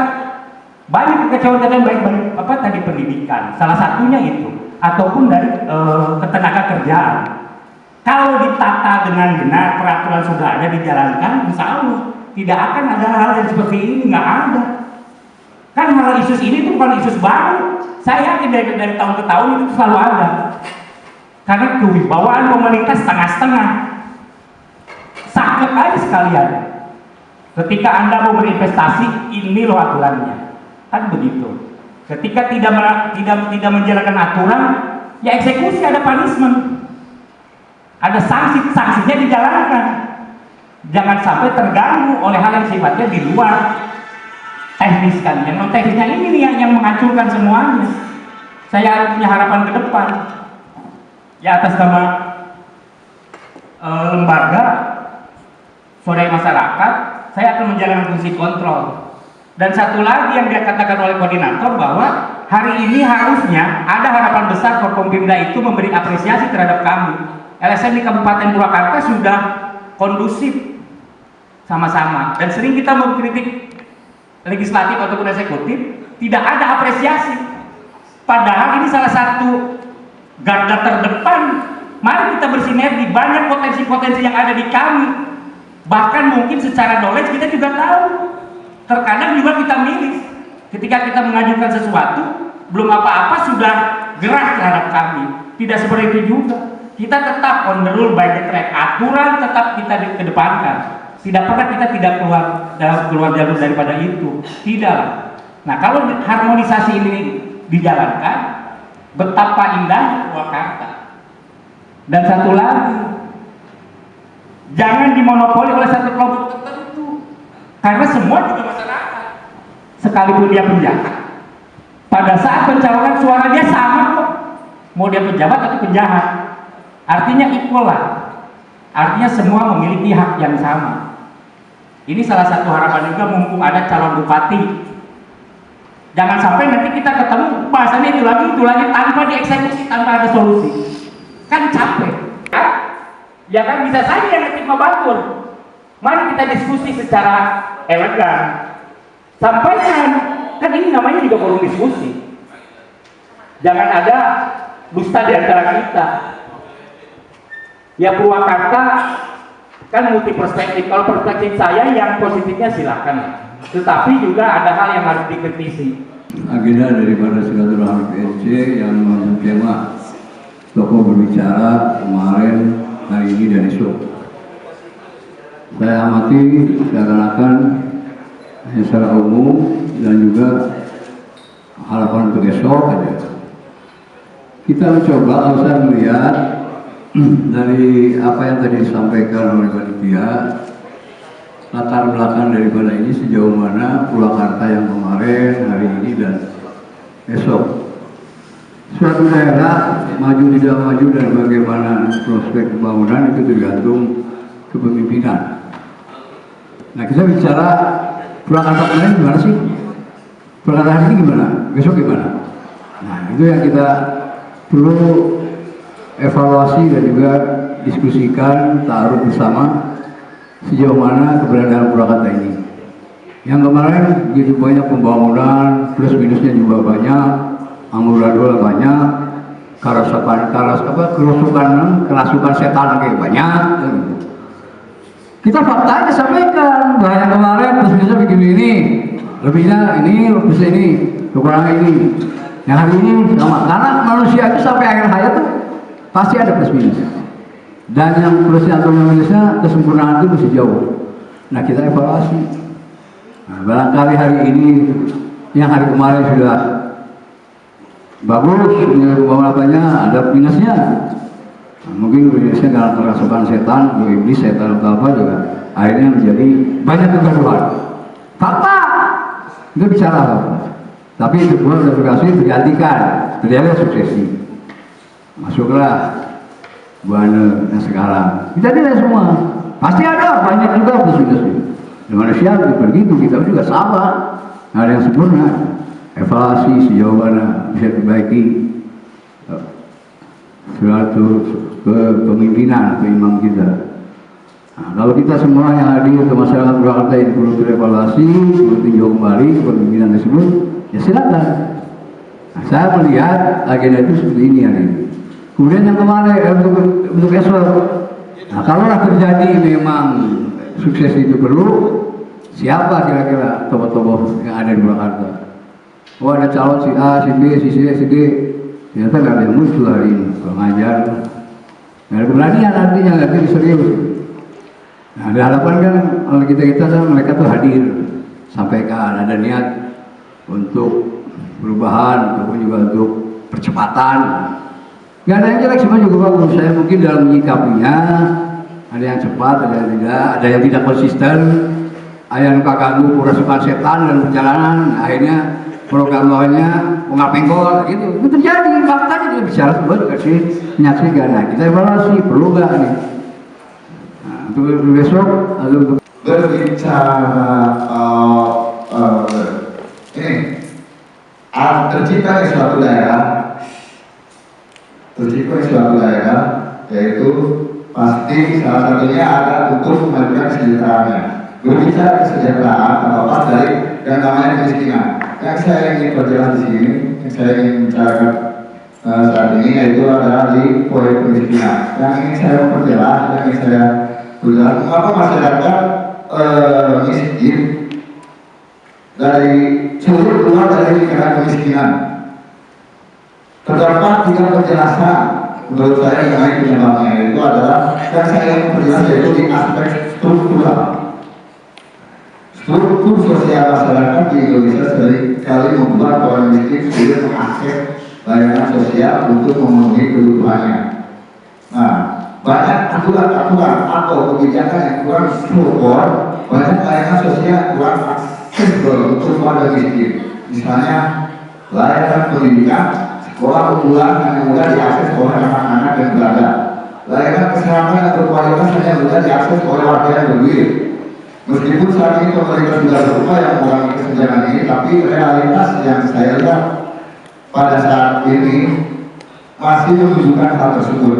Banyak kekecewaan baik tadi pendidikan, salah satunya itu, ataupun dari ketenaga kerjaan. Kalau ditata dengan benar, peraturan sudah ada dijalankan, insya Allah tidak akan ada hal yang seperti ini, nggak ada. Kan hal isu ini tuh bukan isu baru. Saya yakin dari tahun ke tahun itu selalu ada. Karena kewibawaan pemerintah setengah-setengah. Sakit aja sekalian. Ketika Anda mau berinvestasi, ini loh aturannya. Kan begitu. Ketika tidak menjalankan aturan, ya eksekusi, ada punishment. Ada sanksinya dijalankan. Jangan sampai terganggu oleh hal yang sifatnya di luar teknis kan. Yang non teknisnya ini nih yang menghancurkan semuanya. Saya punya harapan ke depan. Ya atas nama lembaga swadaya masyarakat, saya akan menjalankan fungsi kontrol. Dan satu lagi yang dikatakan oleh koordinator bahwa hari ini harusnya ada harapan besar Forkompimda itu memberi apresiasi terhadap kami. LSM di Kabupaten Purwakarta sudah kondusif sama-sama, dan sering kita mengkritik legislatif ataupun eksekutif, tidak ada apresiasi. Padahal ini salah satu garda terdepan. Mari kita bersinergi, banyak potensi-potensi yang ada di kami. Bahkan mungkin secara knowledge kita juga tahu. Terkadang juga kita miris. Ketika kita mengajukan sesuatu, belum apa-apa sudah gerah terhadap kami. Tidak seperti itu juga. Kita tetap on the rule by the track. Aturan tetap kita kedepankan. Tidak pernah kita tidak keluar jalur daripada itu. Tidak. Nah, kalau harmonisasi ini dijalankan, betapa indahnya Purwakarta. Dan satu lagi, jangan dimonopoli oleh satu kelompok tertentu, karena semua juga masyarakat. Sekalipun dia penjahat, pada saat pencalonan suara dia sama kok, mau dia pejabat atau penjahat, artinya equal lah. Artinya semua memiliki hak yang sama. Ini salah satu harapan juga, mumpung ada calon bupati. Jangan sampai nanti kita ketemu bahasanya itu lagi tanpa dieksekusi, tanpa ada solusi. Kan capek, kan? Ya kan, bisa saja yang ketik batur. Mari kita diskusi secara elegan. Sampaikan, kan ini namanya juga forum diskusi. Jangan ada dusta di antara kita. Ya Purwakarta kan multi perspektif. Kalau perspektif saya yang positifnya silakan. Tetapi juga ada hal yang harus dikritisi. Agenda daripada silaturahmi PSC yang mengandung tema tokoh berbicara kemarin, hari ini dan esok. Saya amati seakan-akan secara umum dan juga harapan untuk esok aja. Kita mencoba, saya melihat dari apa yang tadi disampaikan oleh panitia, latar belakang daripada ini sejauh mana Purwakarta yang kemarin, hari ini dan esok. Suatu daerah maju tidak maju dan bagaimana prospek pembangunan itu tergantung kepemimpinan. Nah, kita bicara Purwakarta kemarin gimana sih? Purwakarta hari ini gimana? Besok gimana? Nah, itu yang kita perlu evaluasi dan juga diskusikan, taruh bersama sejauh mana keberadaan Purwakarta ini. Yang kemarin begitu banyak pembangunan, plus minusnya juga banyak, amburadul banyak, kerasukan setan kayak banyak. Kita faktanya sampaikan, bahwa yang kemarin plus minusnya begini ini, lebihnya ini, lebihnya ini, kekurangan ini. Yang hari ini sama, karena manusia itu sampai akhir hayat tuh pasti ada plus minus. Dan yang plusnya atau minusnya kesempurnaan itu masih jauh. Nah, kita evaluasi. Nah, barangkali hari ini yang hari kemarin sudah bagus, apanya ada minusnya. Nah, mungkin minusnya karena kerasukan setan, iblis, setan atau apa juga akhirnya menjadi banyak kegaduhan. Fakta itu bicara apa? Tapi itu bukan edukasi tergantikan, terjadi suksesi. Masuklah buana yang sekarang. Kita tidak semua, pasti ada banyak juga plus-minusnya. Dan manusia begitu, kita juga sama. Ada yang sempurna. Evaluasi sejauh mana bisa diperbaiki suatu kepemimpinan, keimam kita. Nah, kalau kita semua yang hadir ke masyarakat Purwakarta ini perlu dievaluasi, perlu tinjau kembali kepemimpinan tersebut, ya silakan. Nah, saya melihat agenda itu seperti ini hari ini. Kemudian yang kemarin untuk esok, nah kalaulah terjadi memang sukses itu perlu, siapa kira-kira tokoh-tokoh yang ada di Purwakarta? Oh, ada calon si A, si B, si C, si D. Ternyata nggak ada yang muncul hari ini. Kalau ngajar, nggak ada keberanian artinya, nggak ada serius. Nah, Ada harapan kan kalau kita kan mereka tuh hadir, sampaikan ada niat untuk perubahan ataupun juga untuk percepatan. Nggak ada yang jelek, semua juga bagus. Saya mungkin dalam menyikapinya ada yang cepat, ada yang tidak konsisten, ada yang luka ganggu kerasukan setan dan perjalanan. Akhirnya program bawahnya penggol gitu. Itu terjadi, faktanya dia bicara semua dikasih menyaksikan. Nah, kita evaluasi perlu nggak nih? Nah, untuk besok untuk berbicara ini tercipta di suatu daerah, yaitu pasti salah satunya ada untuk memajukan kesejahteraannya. Berbicara kesejahteraan terlepas dari yang namanya kemiskinan. Yang saya ingin perjelas di sini, yang saya ingin bicarakan saat ini yaitu adalah di poin kemiskinan. Yang ingin saya perjelas, mengapa masyarakat miskin dari seluruh keluar dari lingkaran kemiskinan. Terdapat 3 penjelasan menurut saya mengenai penyebabnya, itu adalah yang saya ingin perjelas yaitu di aspek struktural. Struktur sosial masyarakat di Indonesia seringkali membuat orang miskin sulit mengakses layanan sosial untuk memenuhi kebutuhannya. Nah, banyak aturan atau kebijakan yang kurang struktur, banyak layanan sosial yang kurang aksesibel untuk warga miskin. Misalnya layanan pendidikan, sekolah unggulan yang mudah diakses oleh anak-anak yang berada. Layanan kesehatan yang berkualitas hanya mudah diakses oleh warga yang berduit. Meskipun saat ini pemerintah sudah berupaya yang mengurangi kesenjangan ini, tapi realitas yang saya lihat pada saat ini masih menunjukkan hal tersebut.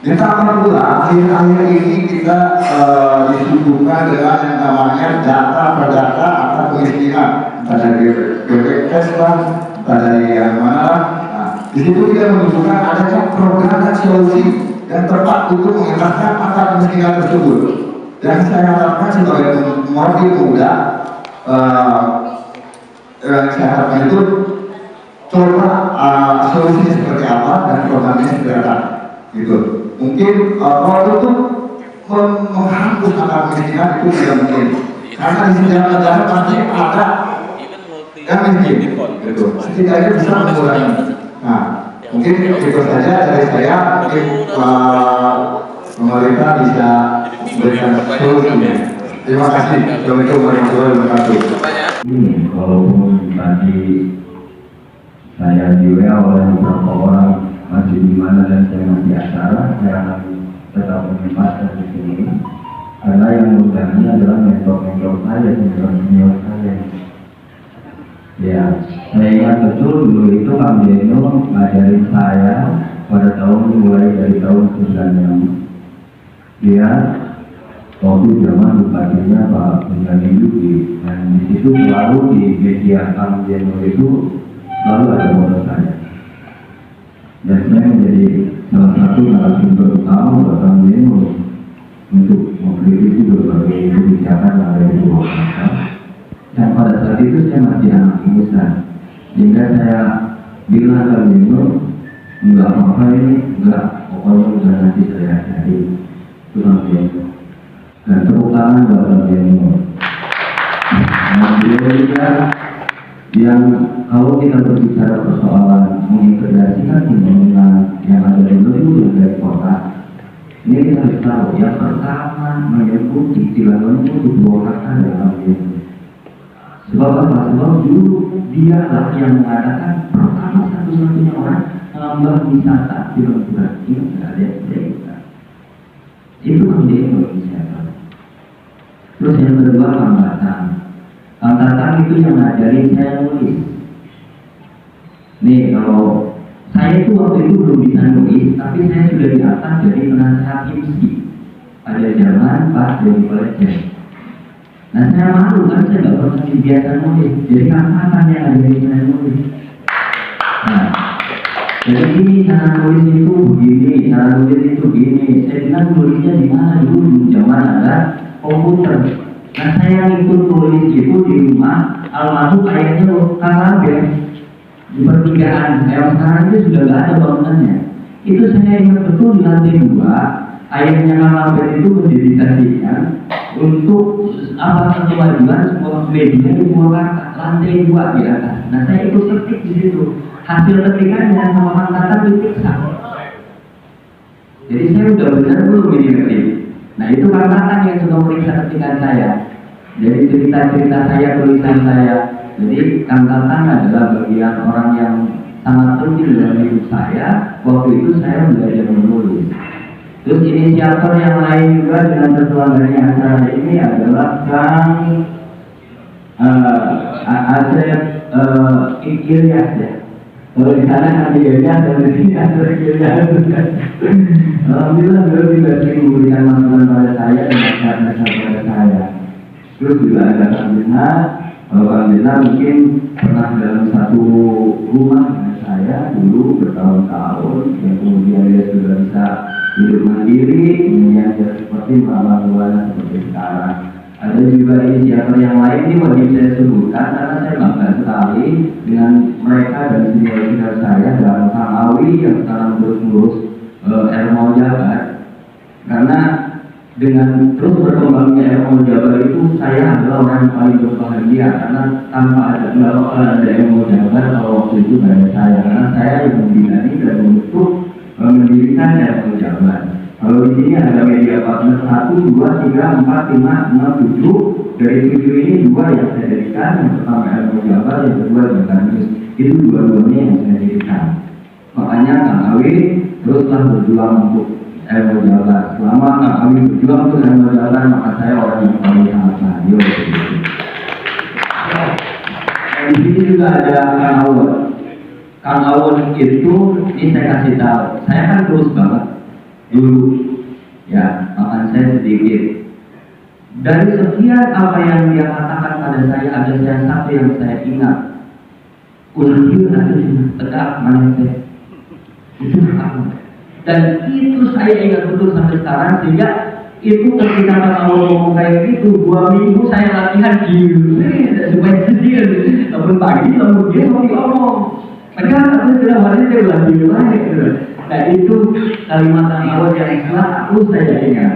Ditambah pula akhir-akhir ini kita disuguhkan dengan yang namanya data per data atau kemiskinan, entah dari BPS lah, entah dari yang mana lah. Nah, di situ kita menunjukkan adanya program dan solusi yang tepat untuk mengentaskan angka kemiskinan tersebut. Dan saya harapkan sebagai mobil muda, saya harapkan itu coba solusinya seperti apa dan programnya seperti apa, gitu. Mungkin kalau itu menghapus angka kemiskinan itu tidak mungkin, karena di setiap negara pasti ada yang miskin, gitu. Setidaknya bisa mengurangi. Nah, mungkin itu saja dari saya. Mungkin pemerintah bisa memberikan solusinya. Terima kasih. Assalamualaikum warahmatullahi wabarakatuh. Walaupun tadi saya di WA oleh beberapa orang masih di mana dan saya masih acara, saya akan tetap menyempatkan di sini karena yang mengundangnya adalah mentor-mentor saya, senior saya. Ya, saya ingat betul dulu itu Kang Deno ngajarin saya pada mulai dari tahun 96. Dia waktu zaman bupatinya Pak Benyamin Yuki, dan di situ selalu di media Kang Deno itu selalu ada foto saya. Dan saya menjadi salah satu narasumber utama buat Kang Deno untuk mengkritisi berbagai kebijakan yang ada di Purwakarta. Dan pada saat itu saya masih anak muda, sehingga saya bilang Kang Deno, enggak apa-apa ini, enggak, pokoknya udah nanti saya cari itu Kang Deno. Dan tepuk tangan buat Kang Deno. Nah, dia yang kalau kita berbicara persoalan mengintegrasikan pembangunan yang ada di Indonesia dari kota, ini kita harus tahu yang pertama menyebut istilah menyebut Purwakarta dalam Deno. Sebab apa? Sebab dulu dia lah yang mengatakan pertama satu-satunya orang mengembang wisata di Purwakarta ini ada desa. Itu Kang Deno wisata. Terus yang kedua Kang Tatang. Kang Tatang itu yang ngajarin saya nulis. Nih kalau saya itu waktu itu belum bisa nulis, tapi saya sudah diangkat jadi penasehat IMSI pada zaman Pak Deni Kolektor. Nah saya malu kan saya nggak pernah biasa nulis, jadi Tatang yang ngajarin saya nulis. Nah, jadi ini cara nulis itu begini, cara nulis itu begini. Saya bilang nulisnya di mana dulu zaman ada komputer. Nah saya ikut tulis itu di rumah almarhum ayahnya Kang Labir di pertigaan. Yang sekarang itu sudah nggak ada bangunannya. Itu saya ingat betul di lantai 2 ayahnya Kang Albert itu mendedikasikan untuk apa kemajuan sebuah media di Purwakarta, lantai 2 di atas. Nah saya ikut ketik di situ, hasil ketikannya sama Kang Tatan diperiksa. Jadi saya udah benar belum ini ketik. Nah itu Kang Tatan yang sudah meriksa ketikan saya. Jadi cerita-cerita saya, tulisan saya. Jadi Kang Tatan adalah bagian orang yang sangat penting dalam hidup saya. Waktu itu saya belajar menulis. Terus inisiator yang lain juga dengan terselenggaranya acara ini adalah Kang Asep Ilyas ya. Kalau di sana Kang Ilyas dan di sini Asep Ilyas. Alhamdulillah beliau juga sering memberikan masukan pada saya dan nasihat-nasihat pada saya. Terus juga ada Kang Bina. Kalau Kang Bina mungkin pernah dalam satu rumah dengan saya dulu bertahun-tahun, yang kemudian dia sudah bisa hidup mandiri, kemudian dia seperti malam-malam seperti sekarang. Ada juga inisiator yang lain ini wajib saya sebutkan karena saya bangga sekali dengan mereka dan senior saya dalam Kang Awi yang sekarang terus ngurus RMO Jabar. Karena dengan terus berkembangnya RMO Jabar itu saya adalah orang yang paling berbahagia karena tanpa ada RMO Jabar kalau waktu itu dari saya, karena saya yang membinani dan membentuk mendirikan RMO Jabar. Kalau di sini ada media partner 1, 2, 3, 4, 5, 6, 7. Dari 7 ini 2 yang saya dirikan, yang pertama RMO Jabar, yang kedua Jabar News. Itu dua-duanya yang saya dirikan. Makanya Kang Awi teruslah berjuang untuk RMO Jabar. Selama Kang Awi berjuang untuk RMO Jabar, maka saya orang yang paling sangat bahagia. Di sini juga ada Kang Awon. Kang Awon itu, ini saya kasih tahu, saya kan terus banget dulu, ya makan saya sedikit. Dari sekian apa yang dia katakan pada saya, ada satu yang saya ingat. Ulil nanti tegak mana saya. Itu apa? Dan itu saya ingat betul sampai sekarang, sehingga itu ketika Kang Awon ngomong kayak gitu, 2 minggu saya latihan gini supaya sedih. Namun pagi, namun dia mau ngomong. Padahal aku sudah hari saya lagi gitu. Nah itu kalimat Kang Awon yang selalu saya ingat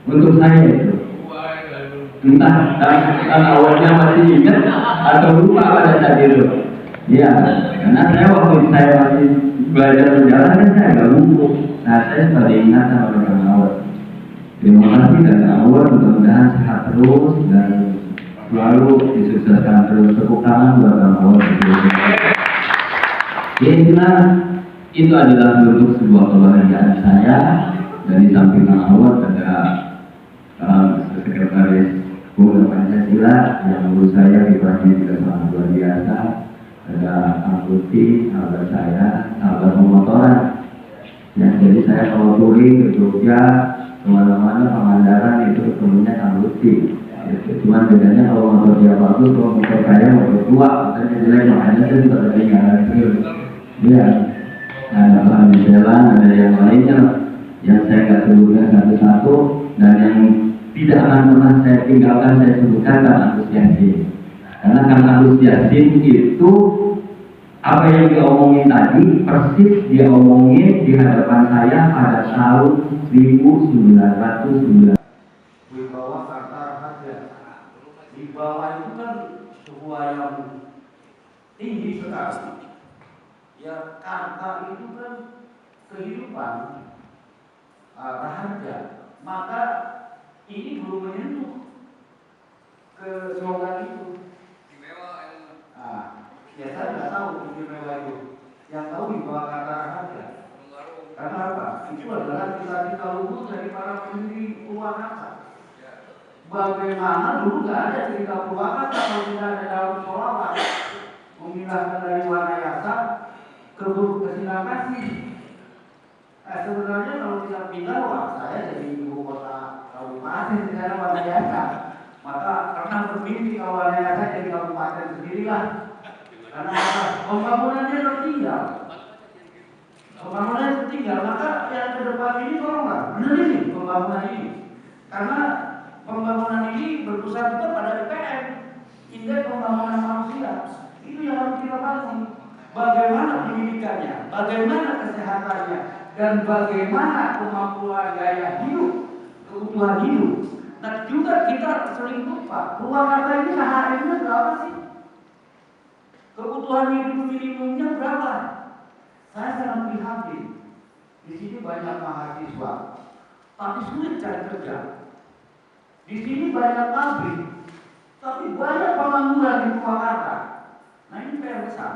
untuk saya itu. Entah Kang Awonnya masih ingat atau lupa pada saat itu. Ya, karena saya waktu saya masih belajar berjalan kan saya agak lumpuh. Nah saya selalu ingat sama Kang Awon. Terima kasih dan Kang Awon, mudah-mudahan sehat terus dan selalu disukseskan terus. Tepuk tangan buat Kang Awon. Inilah itu adalah bentuk sebuah kebahagiaan saya. Dan di samping Kang Awon ada sekretaris Bunda Pancasila yang menurut saya kiprahnya juga sangat luar biasa. Ada Kang Lutfi, sahabat saya, sahabat pemotoran. Yang jadi saya kalau touring ke Jogja, kemana-mana Pangandaran itu ketemunya Kang Lutfi. Cuman bedanya kalau motor dia bagus, kalau motor saya motor tua, motornya jelek, makanya saya juga ketinggalan terus. Ya, ada di jalan, ada yang lainnya yang saya nggak sebutkan satu-satu dan yang tidak akan pernah saya tinggalkan saya sebutkan Kang Agus Yasin. Karena Kang Agus Yasin itu apa yang dia omongin tadi persis dia omongin di hadapan saya pada tahun 1990. Di bawah kata harga, di bawah itu kan sebuah yang tinggi sekali. Ya kata itu kan kehidupan, rahasia. Maka ini belum menyentuh ke slogan itu. Ya saya nggak tahu istimewa itu. Yang tahu di bawah kata rahasia. Karena apa? Itu adalah cita-cita luhur dari para pendiri Purwakarta. Bagaimana dulu nggak ada cerita Purwakarta kalau tidak ada dalam sholawat memindahkan dari Wanayasa ke Sinakasi. Sebenarnya kalau kita pindah, wah saya jadi ibu kota kabupaten di sana Wanayasa. Maka pernah bermimpi kalau Wanayasa jadi kabupaten sendirilah. Karena apa? Pembangunannya tertinggal. Pembangunannya tertinggal, maka yang ke depan ini tolonglah benerin pembangunan ini. Karena pembangunan ini berpusat juga pada IPM, Indeks Pembangunan Manusia. Itu yang harus kita bangun. Bagaimana pendidikannya, bagaimana kesehatannya, dan bagaimana kemampuan gaya hidup kebutuhan hidup. Nah juga kita sering lupa, Purwakarta ini KHM-nya berapa sih? Kebutuhan hidup minimumnya berapa? Saya sangat prihatin. Di sini banyak mahasiswa, tapi sulit cari kerja. Di sini banyak pabrik, tapi banyak pengangguran di Purwakarta. Nah ini PR besar.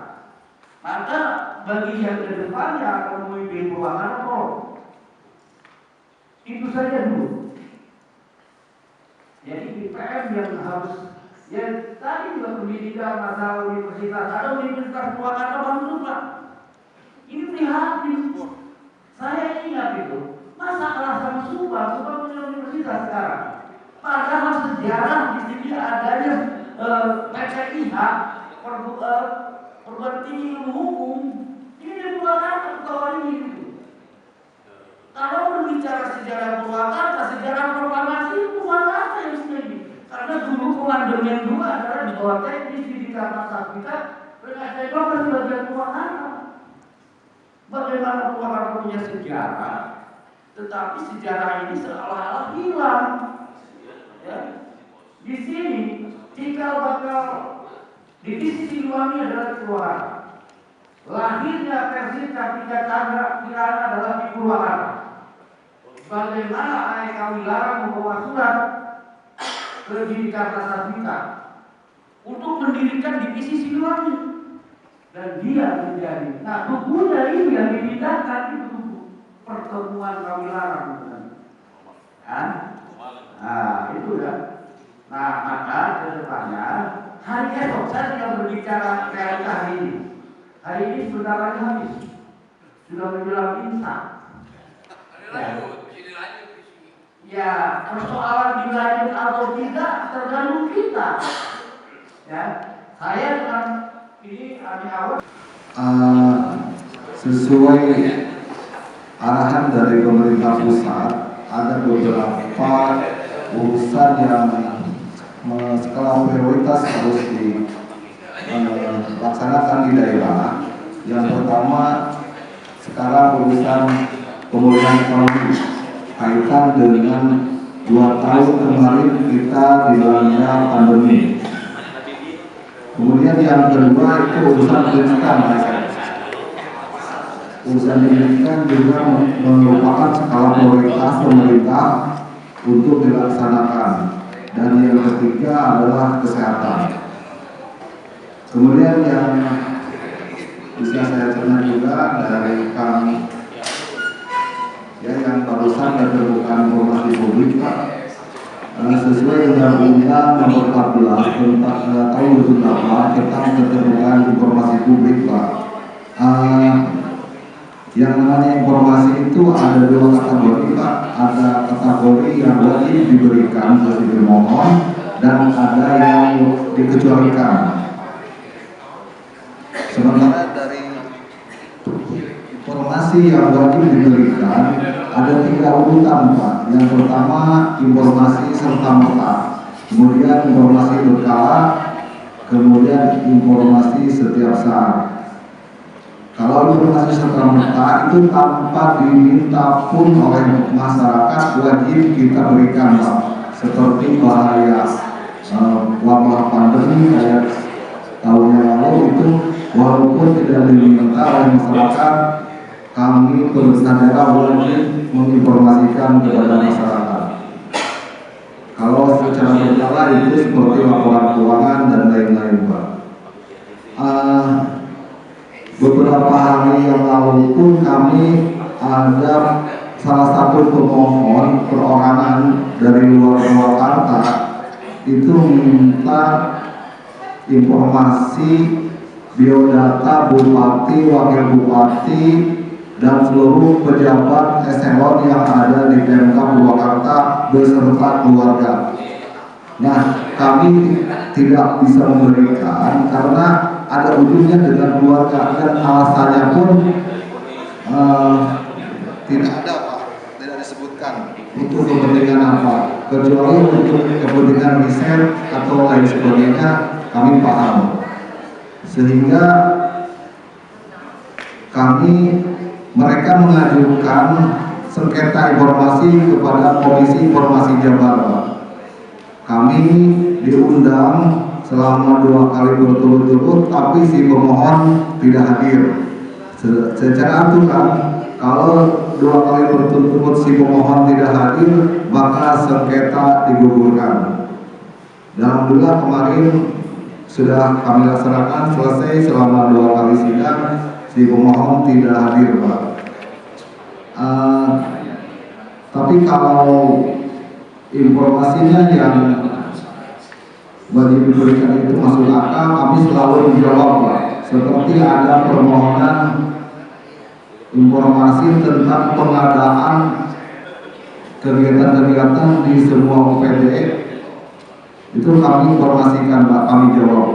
Maka bagi yang ke depan yang akan memimpin Purwakarta, itu saja dulu. Jadi IPM yang harus, ya tadi juga pendidikan masalah universitas, ada universitas Purwakarta bangkrut Pak. Ini prihatin. Saya ingat itu, masa kelas sama Subang punya universitas sekarang. Padahal sejarah di sini adanya PTIH, perguruan tinggi ilmu hukum, ini di Purwakarta ketahuan ini. Kalau berbicara sejarah Purwakarta, sejarah proklamasi Purwakarta yang sendiri. Karena dulu komandomen 2 adalah di bawah teknis pendidikan masa kita, berkata itu kan bagian Purwakarta. Bagaimana Purwakarta punya sejarah, tetapi sejarah ini seolah-olah hilang. Ya. Di sini cikal bakal divisi Siliwangi adalah di Purwakarta. Lahirnya versi Kartika Chandra Kirana adalah di Purwakarta. Bagaimana AEK Wilara membawa surat ke Didikan Rasasmita untuk mendirikan divisi Siliwangi. Dan dia menjadi, nah bukunya ini yang dipindahkan itu pertemuan Kawilara kan? Nah itu ya. Nah maka ke depannya hari esok saya tidak berbicara realita hari ini. Hari ini sebentar lagi habis, sudah menjelang imsak. Ya persoalan dilanjut atau tidak tergantung kita. Ya saya dengan ini awal sesuai arahan dari pemerintah pusat, ada beberapa urusan yang skala prioritas harus dilaksanakan di daerah. Yang pertama sekarang urusan pemulihan ekonomi kaitan dengan 2 tahun kemarin kita dilanda pandemi. Kemudian yang kedua itu urusan pendidikan. Urusan pendidikan juga merupakan skala prioritas pemerintah untuk dilaksanakan. Dan yang ketiga adalah kesehatan. Kemudian yang bisa saya cerna juga dari kami, ya yang barusan terbuka informasi publik Pak. Sesuai Undang-Undang Nomor 14 Tahun 2008 tentang keterbukaan informasi publik Pak. Yang namanya informasi itu ada 2 kategori Pak. Ada kategori yang wajib diberikan bagi pemohon dan ada yang dikecualikan. Sementara dari informasi yang wajib diberikan ada 3 urutan Pak. Yang pertama informasi serta-merta, kemudian informasi berkala, kemudian informasi setiap saat. Kalau informasi serta-merta itu tanpa diminta pun oleh masyarakat wajib kita berikan Pak. Seperti bahaya wabah pandemi kayak tahun yang lalu itu walaupun tidak diminta oleh masyarakat, kami pemerintah daerah wajib menginformasikan kepada masyarakat. Kalau secara berkala itu seperti laporan keuangan dan lain-lain Pak. Beberapa hari yang lalu pun kami ada salah satu pemohon perorangan dari luar Purwakarta itu minta informasi biodata bupati, wakil bupati, dan seluruh pejabat eselon yang ada di PMK Purwakarta beserta keluarga. Nah, kami tidak bisa memberikan karena ada ujungnya dengan keluarga dan alasannya pun tidak ada Pak, tidak disebutkan untuk kepentingan apa, kecuali untuk kepentingan riset atau lain sebagainya kami paham. Sehingga mereka mengajukan sengketa informasi kepada Komisi Informasi Jabar, Pak. Kami diundang selama 2 kali berturut-turut, tapi si pemohon tidak hadir. Secara aturan, kalau 2 kali berturut-turut si pemohon tidak hadir, maka sengketa digugurkan. Dan alhamdulillah kemarin sudah kami laksanakan selesai selama 2 kali sidang, si pemohon tidak hadir, Pak. Tapi kalau informasinya yang bagi diberikan itu masuk akal, kami selalu menjawab, Pak. Seperti ada permohonan informasi tentang pengadaan kegiatan-kegiatan di semua UPD, itu kami informasikan, Pak, kami jawab.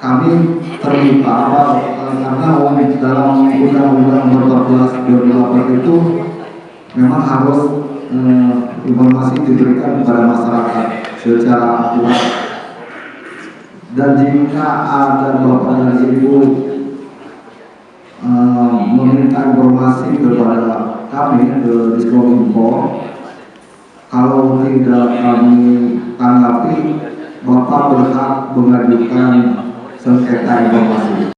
Kami terbuka, Pak, karena dalam Undang-Undang Nomor 14 2008 itu memang harus informasi diberikan kepada masyarakat secara akurat. Dan jika ada Bapak dan Ibu meminta informasi kepada kami ke Diskominfo, kalau tidak kami tanggapi, Bapak berhak mengajukan sengketa informasi.